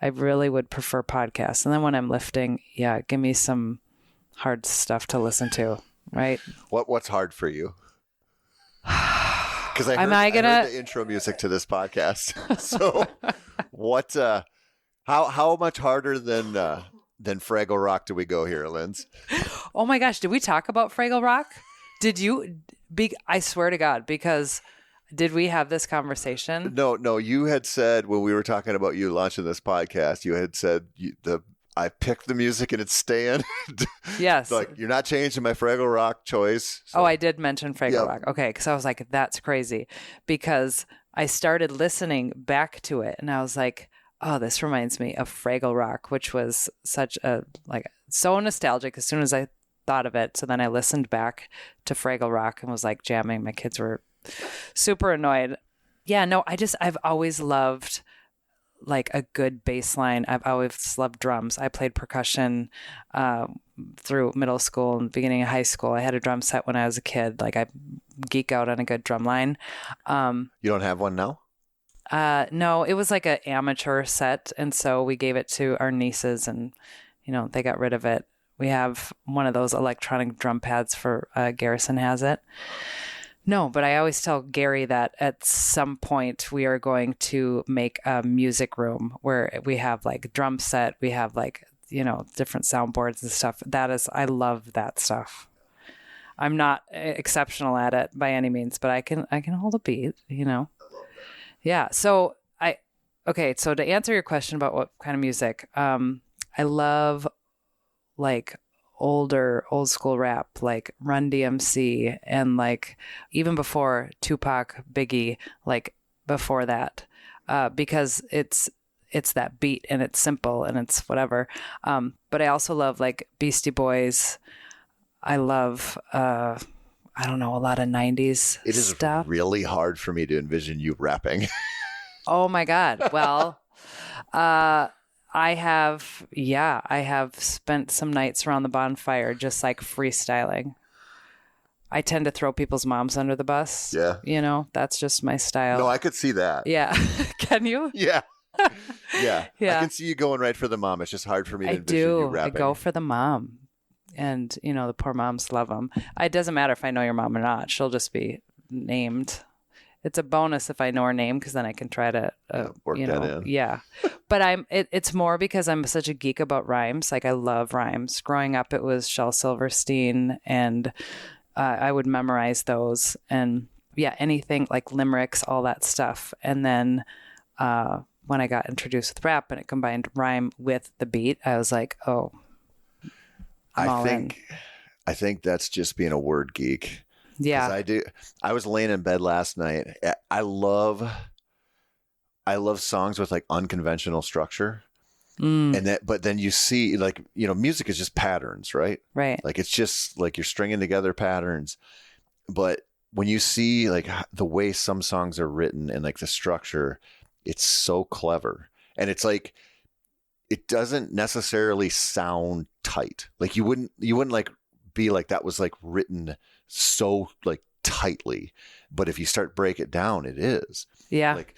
I really would prefer podcasts. And then when I'm lifting, yeah, give me some hard stuff to listen to, right? What's hard for you? Because I heard the intro music to this podcast. So what? How much harder than Fraggle Rock do we go here, Linz? Oh my gosh, did we talk about Fraggle Rock? Did you? I swear to God, because did we have this conversation? No. You had said when we were talking about you launching this podcast, you had said I picked the music and it's staying. Yes. Like, you're not changing my Fraggle Rock choice. So. Oh, I did mention Fraggle Rock. Okay. Because I was like, that's crazy. Because I started listening back to it and I was like, oh, this reminds me of Fraggle Rock, which was such so nostalgic as soon as I thought of it. So then I listened back to Fraggle Rock and was like jamming. My kids were super annoyed. Yeah, no, I've always loved like a good bass line. I've always loved drums. I played percussion through middle school and beginning of high school. I had a drum set when I was a kid. Like, I geek out on a good drum line. You don't have one now? No, it was like an amateur set. And so we gave it to our nieces and, they got rid of it. We have one of those electronic drum pads for Garrison has it. No, but I always tell Gary that at some point we are going to make a music room where we have like drum set, we have like, different soundboards and stuff. I love that stuff. I'm not exceptional at it by any means, but I can hold a beat, Yeah. So so to answer your question about what kind of music, I love like old school rap, like Run DMC, and like even before Tupac, Biggie, like before that, because it's that beat and it's simple and it's whatever. But I also love like Beastie Boys. I love, I don't know, a lot of 90s stuff. It is really hard for me to envision you rapping. Oh my God. Well, I have spent some nights around the bonfire just like freestyling. I tend to throw people's moms under the bus. Yeah. That's just my style. No, I could see that. Yeah. Can you? Yeah. Yeah. I can see you going right for the mom. It's just hard for me to envision you rapping. I go for the mom. And, the poor moms love them. It doesn't matter if I know your mom or not. She'll just be named. It's a bonus if I know her name, because then I can try to work that in. Yeah, but it's more because I'm such a geek about rhymes. Like, I love rhymes. Growing up, it was Shel Silverstein, and I would memorize those. And anything like limericks, all that stuff. And then when I got introduced with rap and it combined rhyme with the beat, I was like, oh, I'm all in. I think that's just being a word geek. Yeah. I was laying in bed last night. I love songs with like unconventional structure. But then you see, like, music is just patterns, right? Right. Like, it's just like you're stringing together patterns. But when you see like the way some songs are written and like the structure, it's so clever. And it's like, it doesn't necessarily sound tight. Like you wouldn't like be like, that was like written so like tightly. But if you start break it down, it is. Yeah. Like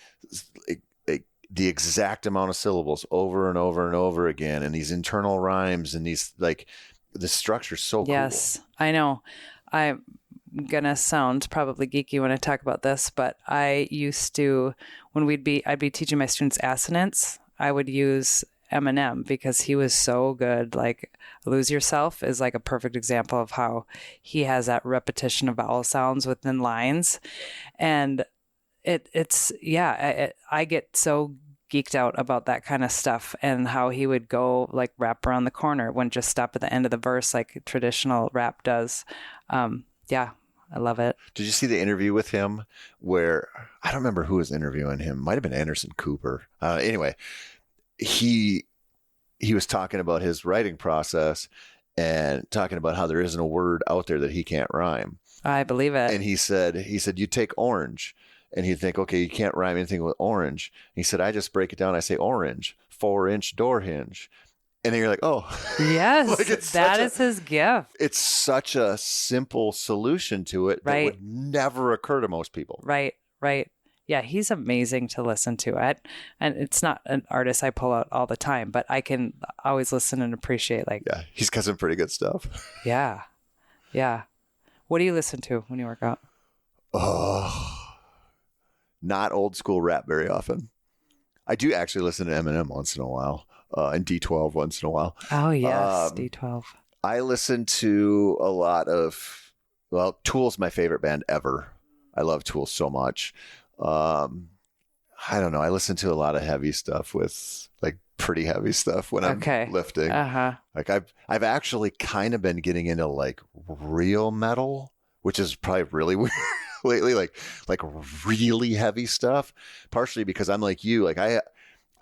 the exact amount of syllables over and over and over again, and these internal rhymes, and these, like, the structure's so cool. Yes, I know. I'm gonna sound probably geeky when I talk about this, but I used to, when I'd be teaching my students assonance, I would use Eminem because he was so good. Like, Lose Yourself is like a perfect example of how he has that repetition of vowel sounds within lines. And I get so geeked out about that kind of stuff, and how he would go like rap around the corner, wouldn't just stop at the end of the verse like traditional rap does. Yeah, I love it. Did you see the interview with him where, I don't remember who was interviewing him, might have been Anderson Cooper. Anyway, he was talking about his writing process and talking about how there isn't a word out there that he can't rhyme. I believe it. And he said you take orange, and he'd think, okay, you can't rhyme anything with orange. He said, I just break it down. I say orange, 4-inch door hinge. And then you're like, oh. Yes, like, that is his gift. It's such a simple solution to it that would never occur to most people. Right. Yeah, he's amazing to listen to. And it's not an artist I pull out all the time, but I can always listen and appreciate. Like, yeah, he's got some pretty good stuff. Yeah. What do you listen to when you work out? Oh. Not old school rap very often. I do actually listen to Eminem once in a while, and D12 once in a while. Oh, yes, D12. I listen to a lot of, Tool's my favorite band ever. I love Tool so much. I don't know. I listen to a lot of heavy stuff, with like pretty heavy stuff when I'm lifting. Like I've actually kind of been getting into like real metal, which is probably really weird. Lately, like really heavy stuff, partially because I'm like you, like I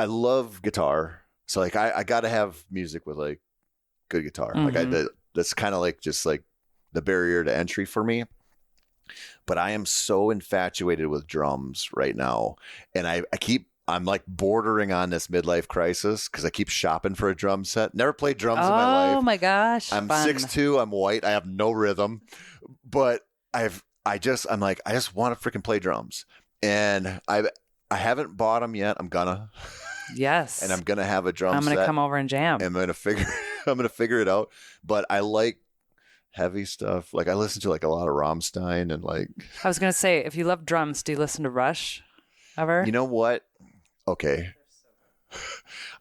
love guitar, so like I gotta have music with like good guitar. Mm-hmm. Like that's kind of like just like the barrier to entry for me. But I am so infatuated with drums right now, and I'm like bordering on this midlife crisis because I keep shopping for a drum set. Never played drums in my life. Oh my gosh! I'm 6'2". I'm white. I have no rhythm, but I just want to freaking play drums, and I haven't bought them yet. I'm gonna. Yes. And I'm gonna have a drum set. I'm gonna come over and jam. I'm gonna figure it out. But I like heavy stuff. Like I listen to like a lot of Rammstein and like. I was gonna say, if you love drums, do you listen to Rush ever? You know what? Okay.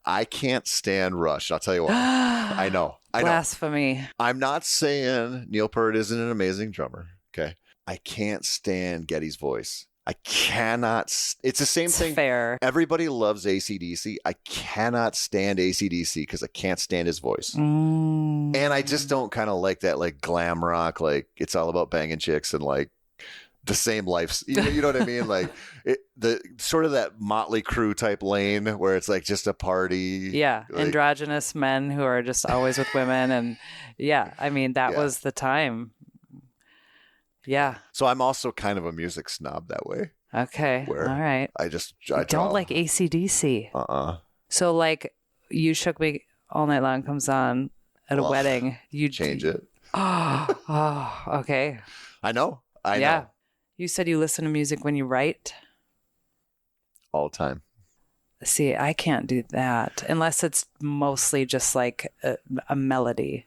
I can't stand Rush. I'll tell you what. I know. Blasphemy. I'm not saying Neil Peart isn't an amazing drummer. Okay. I can't stand Geddy's voice. I cannot. It's the same thing. Fair. Everybody loves AC/DC. I cannot stand AC/DC because I can't stand his voice. And I just don't kind of like that, like glam rock, like it's all about banging chicks and like the same life. You know what I mean? Like the sort of that Motley Crue type lane where it's like just a party. Yeah. Like, androgynous men who are just always with women. And I mean, that was the time. Yeah. So I'm also kind of a music snob that way. Okay. All right. I don't like AC/DC. So like You Shook Me All Night Long comes on at a wedding. You change it. Oh, okay. I know. know. You said you listen to music when you write? All the time. See, I can't do that unless it's mostly just like a melody.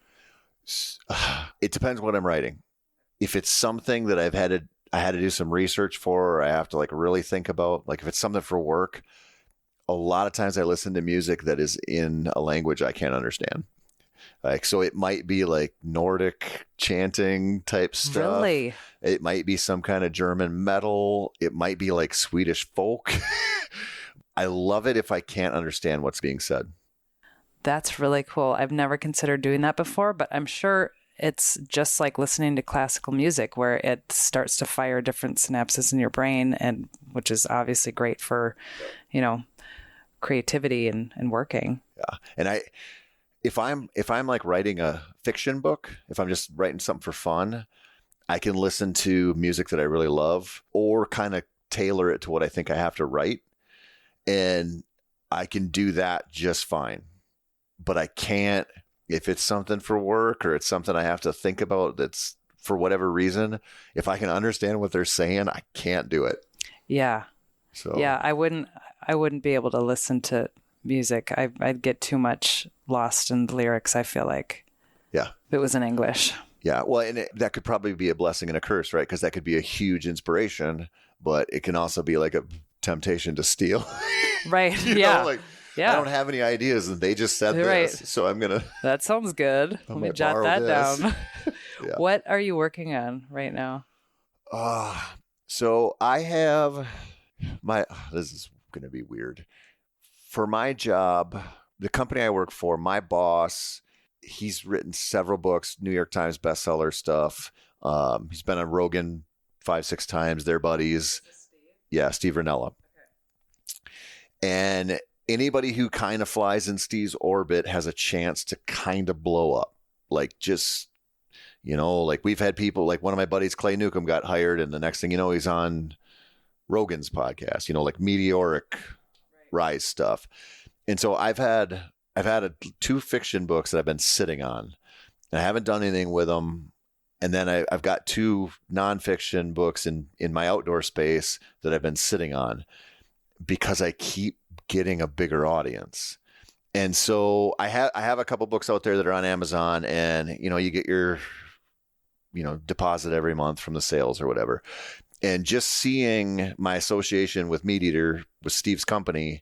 It depends what I'm writing. If it's something that I had to do some research for, or I have to like really think about, like if it's something for work, a lot of times I listen to music that is in a language I can't understand. Like, so it might be like Nordic chanting type stuff. Really? It might be some kind of German metal. It might be like Swedish folk. I love it if I can't understand what's being said. That's really cool. I've never considered doing that before, but I'm sure it's just like listening to classical music where it starts to fire different synapses in your brain, and which is obviously great for, you know, creativity and working. Yeah. And if I'm like writing a fiction book, if I'm just writing something for fun, I can listen to music that I really love or kind of tailor it to what I think I have to write. And I can do that just fine. But I can't, if it's something for work or it's something I have to think about that's for whatever reason, if I can understand what they're saying, I can't do it. Yeah. So yeah, I wouldn't be able to listen to music. I'd get too much lost in the lyrics, I feel like. Yeah. If it was in English. Yeah. Well, and that could probably be a blessing and a curse, right? Because that could be a huge inspiration, but it can also be like a temptation to steal. Right. You yeah. know, like, yeah. I don't have any ideas and they just said Right. this. So I'm going to. That sounds good. Let me jot that down. Yeah. What are you working on right now? So I have this is going to be weird. For my job, the company I work for, my boss, he's written several books, New York Times bestseller stuff. He's been on Rogan 5-6 times. They're buddies. Yeah, Steve Rinella. Okay. And anybody who kind of flies in Steve's orbit has a chance to kind of blow up. Like just, like we've had people, like one of my buddies, Clay Newcomb, got hired, and the next thing you know, he's on Rogan's podcast, like meteoric rise stuff. And so I've had 2 fiction books that I've been sitting on, and I haven't done anything with them. And then I've got 2 nonfiction books in my outdoor space that I've been sitting on because I keep getting a bigger audience. And so I have a couple books out there that are on Amazon, and you get your deposit every month from the sales or whatever. And just seeing my association with Meat Eater, with Steve's company,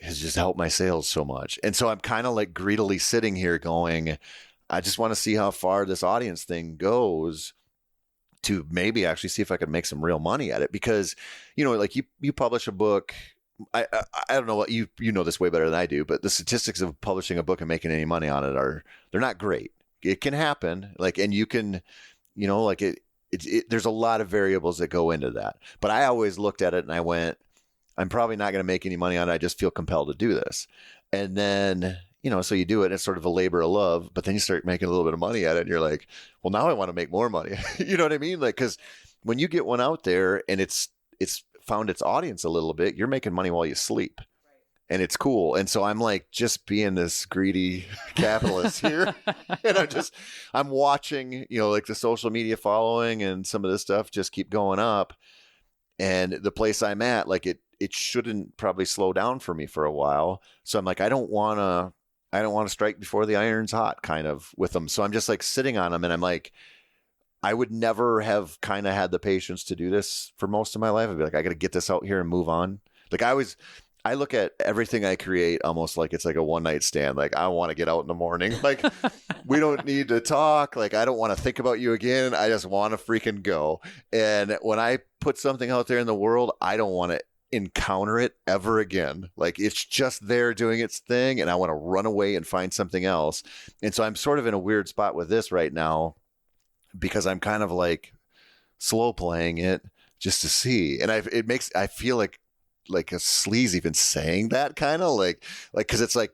has just helped my sales so much. And so I'm kind of like greedily sitting here going, I just want to see how far this audience thing goes to maybe actually see if I can make some real money at it. Because, like you publish a book. I don't know what you know this way better than I do, but the statistics of publishing a book and making any money on it they're not great. It can happen, and you can, there's a lot of variables that go into that. But I always looked at it and I went, I'm probably not going to make any money on it. I just feel compelled to do this. And then, so you do it. It's sort of a labor of love, but then you start making a little bit of money at it and you're like, well, now I want to make more money. You know what I mean? Like, cause when you get one out there and it's found its audience a little bit, you're making money while you sleep. And it's cool. And so I'm like just being this greedy capitalist here. And I'm watching, like the social media following and some of this stuff just keep going up. And the place I'm at, like it shouldn't probably slow down for me for a while. So I'm like, I don't want to strike before the iron's hot kind of with them. So I'm just like sitting on them, and I'm like, I would never have kind of had the patience to do this for most of my life. I'd be like, I got to get this out here and move on. Like I look at everything I create almost like it's like a one night stand. Like I want to get out in the morning. Like we don't need to talk. Like I don't want to think about you again. I just want to freaking go. And when I put something out there in the world, I don't want to encounter it ever again. Like it's just there doing its thing, and I want to run away and find something else. And so I'm sort of in a weird spot with this right now because I'm kind of like slow playing it just to see. And I feel like a sleaze even saying that, kind of like because it's like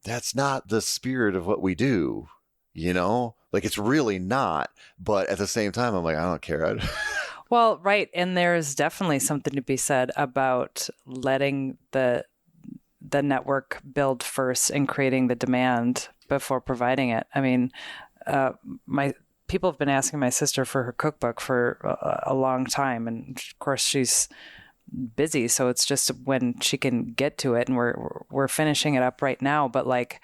that's not the spirit of what we do, like it's really not. But at the same time, I'm like, I don't care. Well, right. And there's definitely something to be said about letting the network build first and creating the demand before providing it. I mean, my people have been asking my sister for her cookbook for a long time, and of course she's busy, so it's just when she can get to it, and we're finishing it up right now. But like,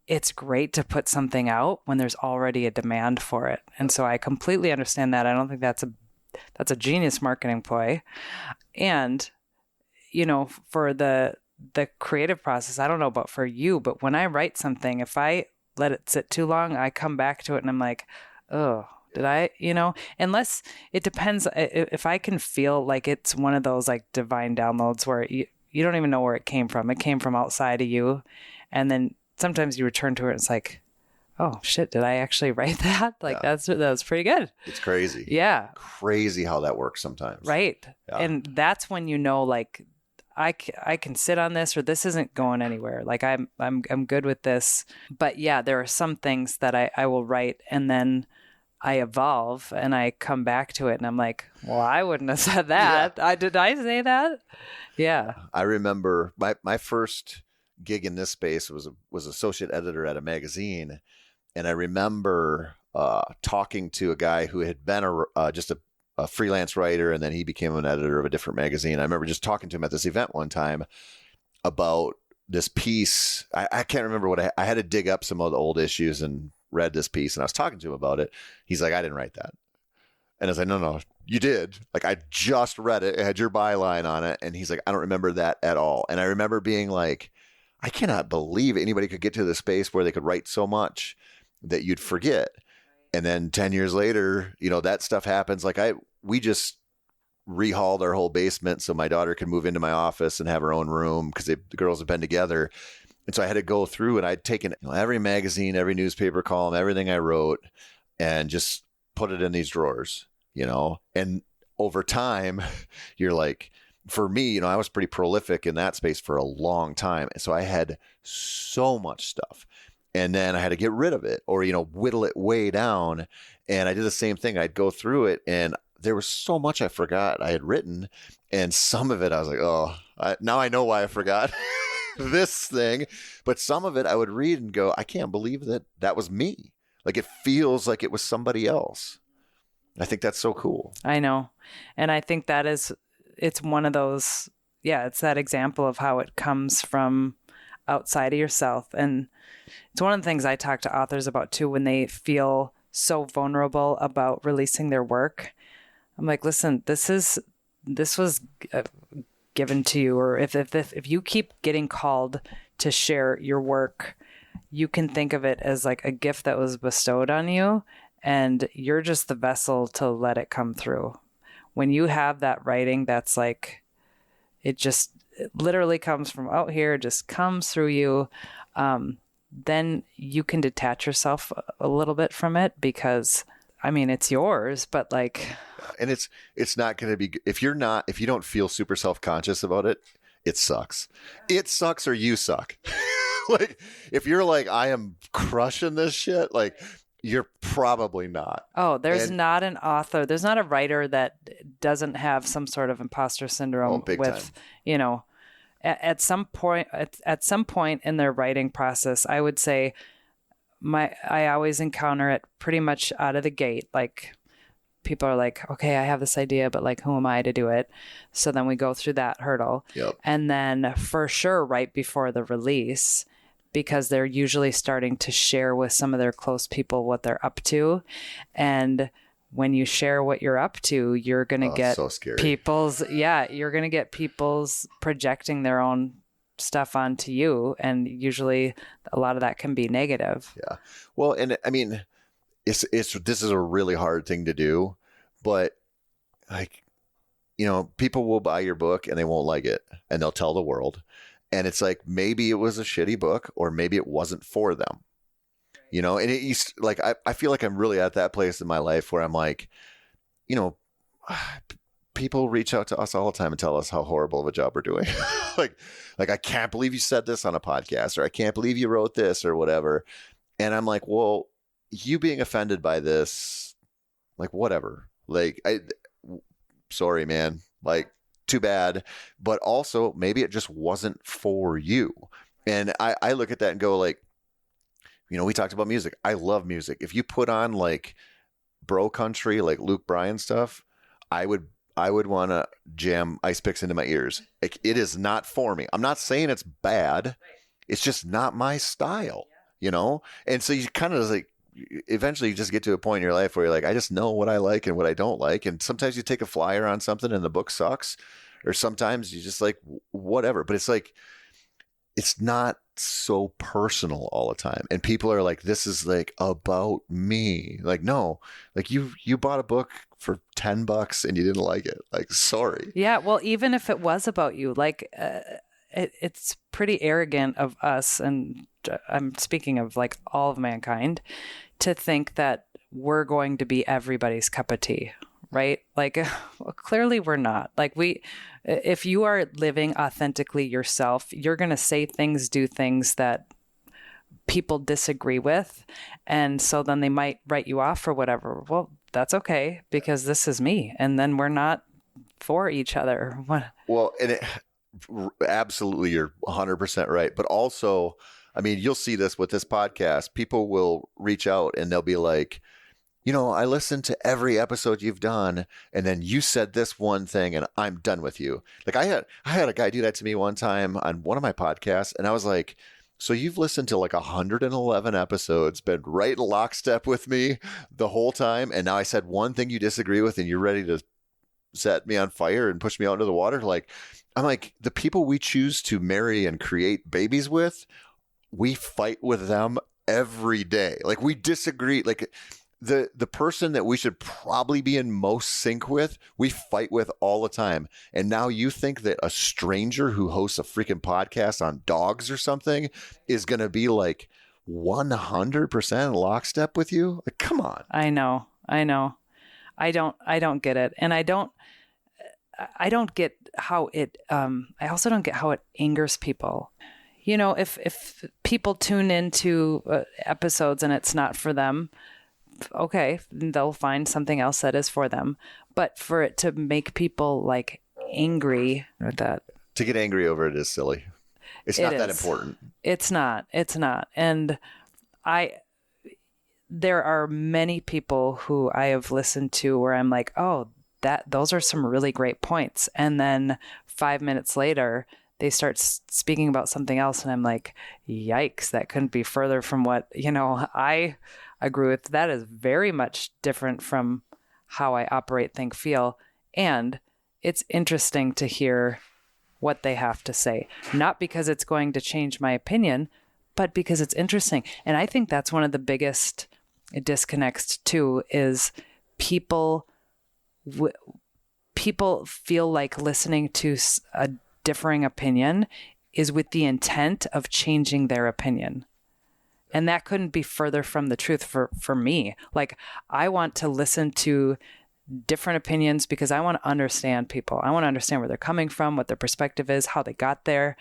it's great to put something out when there's already a demand for it, and so I completely understand that. I don't think that's a genius marketing ploy. And for the creative process, I don't know about for you, but when I write something, if I let it sit too long, I come back to it and I'm like, oh, did I, unless it depends. If I can feel like it's one of those like divine downloads where you don't even know where it came from. It came from outside of you. And then sometimes you return to it and it's like, oh shit, did I actually write that? Like that was pretty good. It's crazy. Yeah. Crazy how that works sometimes. Right. Yeah. And that's when like I can sit on this, or this isn't going anywhere. Like I'm good with this. But yeah, there are some things that I will write and then I evolve and I come back to it and I'm like, well, I wouldn't have said that. Yeah. Did I say that? Yeah. I remember my first gig in this space was associate editor at a magazine. And I remember talking to a guy who had been just a freelance writer, and then he became an editor of a different magazine. I remember just talking to him at this event one time about this piece. I can't remember what I had to dig up some of the old issues and read this piece, and I was talking to him about it. He's like, I didn't write that. And I was like, no, you did. Like, I just read it. It had your byline on it. And he's like, I don't remember that at all. And I remember being like, I cannot believe anybody could get to the space where they could write so much that you'd forget. And then 10 years later, that stuff happens. Like we just rehauled our whole basement so my daughter could move into my office and have her own room because the girls have been together. And so I had to go through, and I'd taken every magazine, every newspaper column, everything I wrote, and just put it in these drawers, and over time you're like, for me, I was pretty prolific in that space for a long time. And so I had so much stuff. And then I had to get rid of it or, whittle it way down. And I did the same thing. I'd go through it and there was so much I forgot I had written. And some of it I was like, oh, now I know why I forgot this thing. But some of it I would read and go, I can't believe that was me. Like it feels like it was somebody else. I think that's so cool. I know. And I think it's one of those, it's that example of how it comes from outside of yourself. And it's one of the things I talk to authors about too, when they feel so vulnerable about releasing their work. I'm like, listen, this was given to you, or if you keep getting called to share your work, you can think of it as like a gift that was bestowed on you, and you're just the vessel to let it come through. When you have that writing, that's like, it literally comes from out here, just comes through you. Then you can detach yourself a little bit from it because, it's yours, but like. And it's not going to be, if you don't feel super self-conscious about it, it sucks. It sucks or you suck. Like if you're like, I am crushing this shit, like you're probably not. Oh, there's not an author. There's not a writer that doesn't have some sort of imposter syndrome with, time. At some point in their writing process, I would say I always encounter it pretty much out of the gate. Like people are like, okay, I have this idea, but like, who am I to do it? So then we go through that hurdle. Yep. And then for sure, right before the release, because they're usually starting to share with some of their close people what they're up to. And when you share what you're up to, you're going to get you're going to get people's projecting their own stuff onto you. And usually a lot of that can be negative. Yeah. Well, and this is a really hard thing to do, but like, people will buy your book and they won't like it and they'll tell the world. And it's like, maybe it was a shitty book or maybe it wasn't for them. And it used to, like, I feel like I'm really at that place in my life where I'm like, people reach out to us all the time and tell us how horrible of a job we're doing. like, I can't believe you said this on a podcast, or I can't believe you wrote this or whatever. And I'm like, well, you being offended by this, like, whatever, like, sorry, man, like, too bad. But also maybe it just wasn't for you. And I look at that and go like, we talked about music. I love music. If you put on like bro country, like Luke Bryan stuff, I would want to jam ice picks into my ears. Like, it is not for me. I'm not saying it's bad. It's just not my style, And so you kind of like, eventually you just get to a point in your life where you're like, I just know what I like and what I don't like. And sometimes you take a flyer on something and the book sucks, or sometimes you just like, whatever. But it's like, it's not so personal all the time. And people are like, this is like about me. Like, no, like you bought a book for $10 and you didn't like it. Like, sorry. Yeah. Well, even if it was about you, like, it's pretty arrogant of us, and I'm speaking of like all of mankind, to think that we're going to be everybody's cup of tea, right? Like, well, clearly we're not. Like, if you are living authentically yourself, you're going to say things, do things that people disagree with. And so then they might write you off or whatever. Well, that's okay, because this is me. And then we're not for each other. Well, and absolutely, you're 100% right. But also, I mean, you'll see this with this podcast. People will reach out and they'll be like, I listened to every episode you've done, and then you said this one thing, and I'm done with you. Like, I had a guy do that to me one time on one of my podcasts, and I was like, so you've listened to like 111 episodes, been right in lockstep with me the whole time, and now I said one thing you disagree with, and you're ready to set me on fire and push me out into the water? Like, I'm like, the people we choose to marry and create babies with, we fight with them every day. Like, we disagree. Like, the person that we should probably be in most sync with, we fight with all the time. And now you think that a stranger who hosts a freaking podcast on dogs or something is going to be like 100% lockstep with you? Like, come on. I know. I don't get it. And I don't get how it, I also don't get how it angers people. If people tune into episodes and it's not for them, okay, they'll find something else that is for them. But for it to make people like angry with that, to get angry over it is silly. It's not that important. It's not. And there are many people who I have listened to where I'm like, oh, those are some really great points. And then 5 minutes later, they start speaking about something else. And I'm like, yikes, that couldn't be further from what, I agree with. That is very much different from how I operate, think, feel. And it's interesting to hear what they have to say, not because it's going to change my opinion, but because it's interesting. And I think that's one of the biggest disconnects too, is people feel like listening to a differing opinion is with the intent of changing their opinion. And that couldn't be further from the truth for me. Like, I want to listen to different opinions because I want to understand people. I want to understand where they're coming from, what their perspective is, how they got there.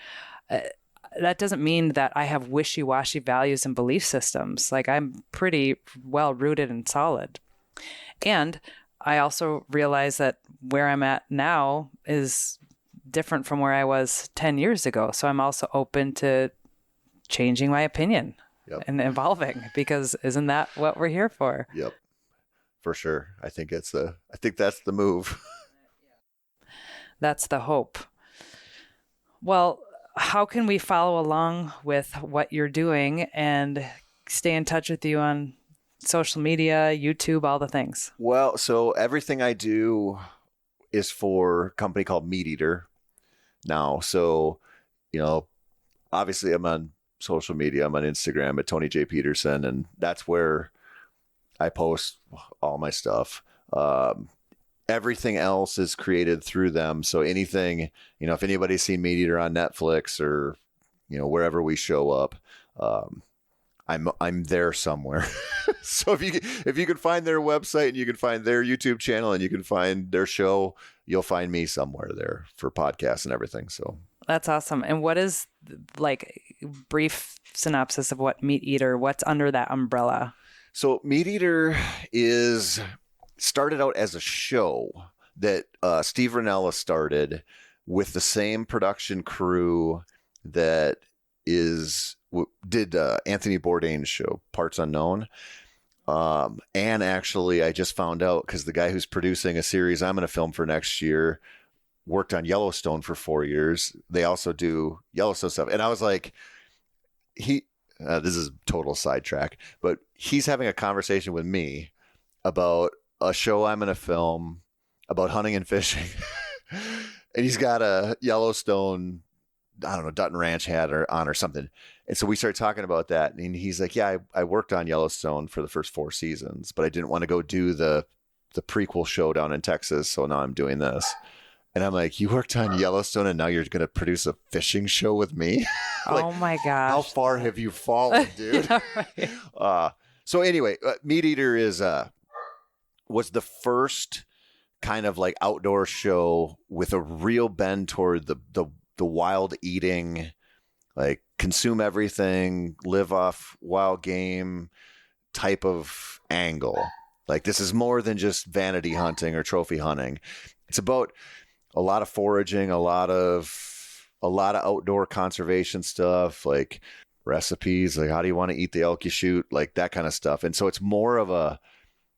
That doesn't mean that I have wishy-washy values and belief systems. Like, I'm pretty well rooted and solid. And I also realize that where I'm at now is different from where I was 10 years ago. So I'm also open to changing my opinion. Yep. And evolving, because isn't that what we're here for? Yep, for sure. I think that's the move. That's the hope. Well, how can we follow along with what you're doing and stay in touch with you on social media, YouTube, all the things? Well, so everything I do is for a company called Meat Eater now. So, obviously I'm on social media. I'm on Instagram at Tony J. Peterson, and that's where I post all my stuff. Everything else is created through them. So anything, if anybody's seen Meat Eater on Netflix or, wherever we show up, I'm there somewhere. So if you can find their website and you can find their YouTube channel and you can find their show, you'll find me somewhere there for podcasts and everything. So that's awesome. And what is, like, brief synopsis of what Meat Eater, what's under that umbrella? So Meat Eater started out as a show that Steve Rinella started with the same production crew that did Anthony Bourdain's show, Parts Unknown. And actually, I just found out, because the guy who's producing a series I'm going to film for next year worked on Yellowstone for 4 years. They also do Yellowstone stuff. And I was like, this is total sidetrack, but he's having a conversation with me about a show I'm going to film about hunting and fishing. And he's got a Yellowstone I don't know, Dutton Ranch had on or something. And so we started talking about that. And he's like, yeah, I worked on Yellowstone for the first 4 seasons, but I didn't want to go do the prequel show down in Texas. So now I'm doing this. And I'm like, you worked on Yellowstone and now you're going to produce a fishing show with me? Like, oh my gosh. how far have you fallen, dude? Yeah, right. So anyway, Meat Eater was the first kind of like outdoor show with a real bend toward the wild eating, like consume everything, live off wild game type of angle. Like this is more than just vanity hunting or trophy hunting. It's about a lot of foraging, a lot of outdoor conservation stuff, like recipes, like how do you want to eat the elk you shoot, like that kind of stuff. And so it's more of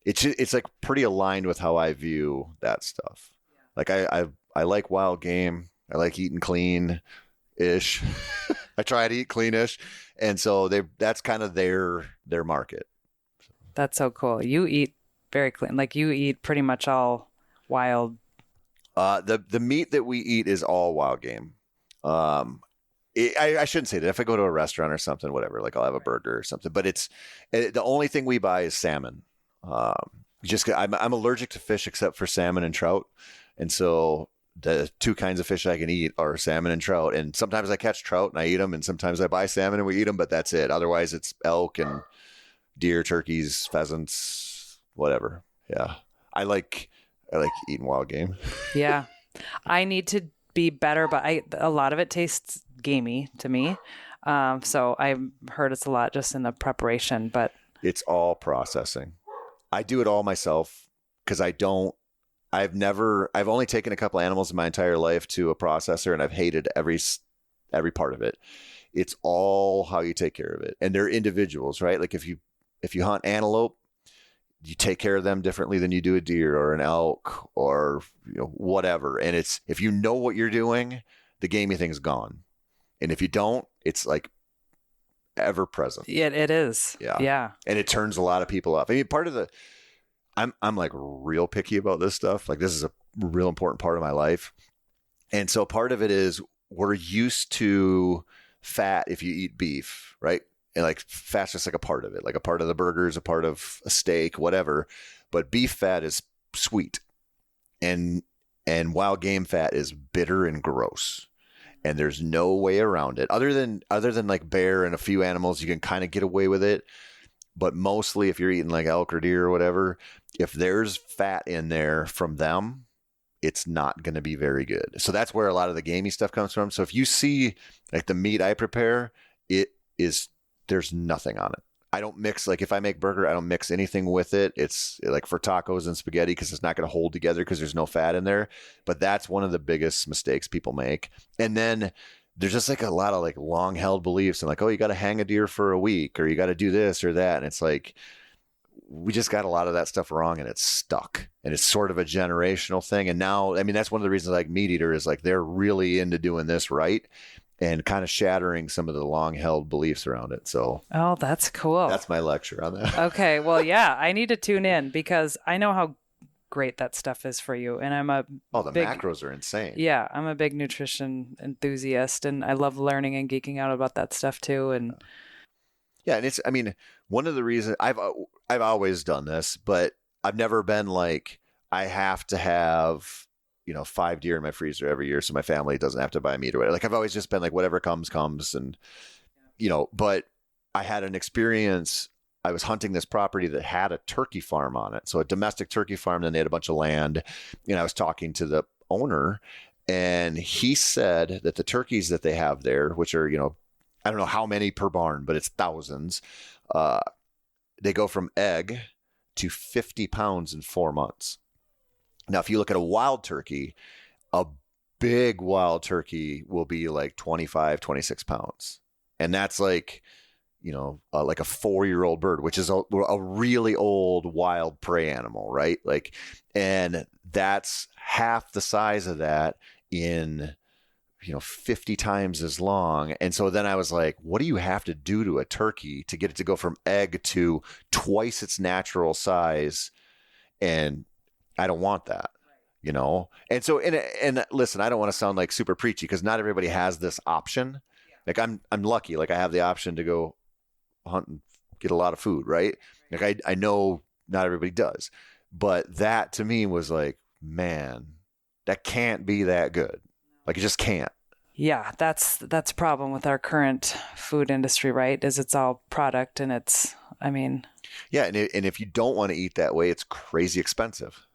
it's like pretty aligned with how I view that stuff. Like I like wild game. I like eating clean-ish. I try to eat clean-ish. And so that's kind of their market. That's so cool. You eat very clean. Like you eat pretty much all wild. The meat that we eat is all wild game. I shouldn't say that. If I go to a restaurant or something, whatever, like I'll have a burger or something. But the only thing we buy is salmon. I'm allergic to fish except for salmon and trout, and so the 2 kinds of fish I can eat are salmon and trout. And sometimes I catch trout and I eat them, and sometimes I buy salmon and we eat them. But that's it. Otherwise, it's elk and deer, turkeys, pheasants, whatever. Yeah, I like eating wild game. Yeah, I need to be better, but a lot of it tastes gamey to me. So I've heard it's a lot just in the preparation, but it's all processing. I do it all myself because I've only taken a couple animals in my entire life to a processor, and I've hated every part of it. It's all how you take care of it. And they're individuals, right? Like if you hunt antelope, you take care of them differently than you do a deer or an elk or whatever. And it's, if you know what you're doing, the gamey thing's gone. And if you don't, it's like ever present. Yeah, it is. Yeah. Yeah. And it turns a lot of people off. I mean, part of I'm like real picky about this stuff. Like this is a real important part of my life. And so part of it is we're used to fat if you eat beef, right? And like fat's just like a part of it, like a part of the burgers, a part of a steak, whatever. But beef fat is sweet, and wild game fat is bitter and gross. And there's no way around it other than like bear and a few animals, you can kind of get away with it. But mostly if you're eating like elk or deer or whatever, if there's fat in there from them, it's not going to be very good. So that's where a lot of the gamey stuff comes from. So if you see like the meat I prepare, there's nothing on it. I don't mix, like if I make burger, I don't mix anything with it. It's like for tacos and spaghetti because it's not going to hold together because there's no fat in there. But that's one of the biggest mistakes people make. And then there's just like a lot of like long held beliefs and like, oh, you got to hang a deer for a week or you got to do this or that. And it's like, we just got a lot of that stuff wrong and it's stuck. And it's sort of a generational thing. And now, I mean, that's one of the reasons I like Meat Eater is like they're really into doing this right and kind of shattering some of the long held beliefs around it. So, oh, that's cool. That's my lecture on that. Okay. Well, yeah, I need to tune in because I know how great that stuff is for you. And the macros are insane. Yeah. I'm a big nutrition enthusiast and I love learning and geeking out about that stuff too. And yeah. And I mean, one of the reasons I've always done this, but I've never been like, I have to have 5 deer in my freezer every year so my family doesn't have to buy meat or whatever. Like I've always just been like, whatever comes. And, but I had an experience. I was hunting this property that had a turkey farm on it. So a domestic turkey farm, then they had a bunch of land. I was talking to the owner and he said that the turkeys that they have there, which are, I don't know how many per barn, but it's thousands. They go from egg to 50 pounds in 4 months. Now, if you look at a wild turkey, a big wild turkey will be like 25, 26 pounds. And that's like, like a 4-year-old bird, which is a really old wild prey animal, right? Like, and that's half the size of that in, 50 times as long. And so then I was like, what do you have to do to a turkey to get it to go from egg to twice its natural size? And I don't want that. And so, and listen, I don't want to sound like super preachy because not everybody has this option. Like I'm lucky. Like I have the option to go hunt and get a lot of food, right? Like I know not everybody does, but that to me was like, man, that can't be that good. Like it just can't. Yeah, that's a problem with our current food industry, right? Is it's all product and Yeah, and if you don't want to eat that way, it's crazy expensive.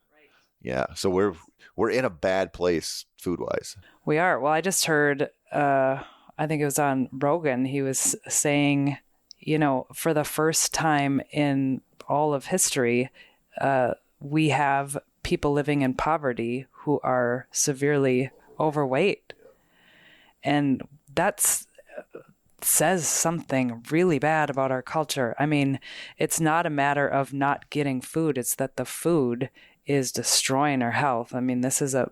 Yeah, so we're in a bad place food wise. We are. Well, I just heard, I think it was on Rogan, he was saying, for the first time in all of history, we have people living in poverty who are severely overweight. And that says something really bad about our culture. I mean, it's not a matter of not getting food. It's that the food is destroying our health. I mean, this is a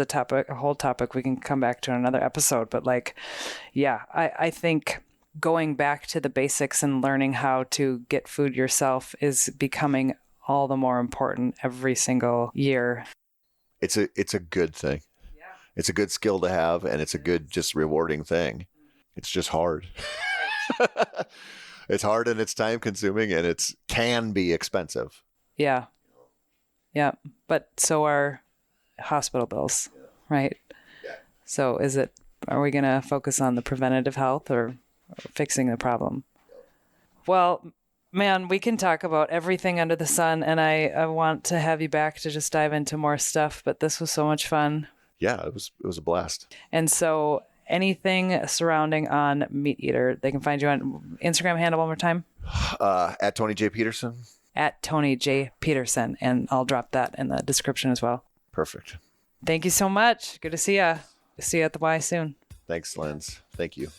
topic, a whole topic we can come back to in another episode. But I think going back to the basics and learning how to get food yourself is becoming all the more important every single year. It's a good thing. Yeah. It's a good skill to have, and it's a good, just rewarding thing. It's just hard. It's hard and it's time consuming and it can be expensive. Yeah. Yeah. But so are hospital bills, right? Yeah. So are we going to focus on the preventative health or fixing the problem? Well, man, we can talk about everything under the sun, and I want to have you back to just dive into more stuff, but this was so much fun. Yeah, it was a blast. And so anything surrounding on Meat Eater, they can find you on Instagram handle one more time. At Tony J. Peterson. At Tony J. Peterson, and I'll drop that in the description as well. Perfect. Thank you so much. Good to see you. See you at the Y soon. Thanks, Lens. Thank you.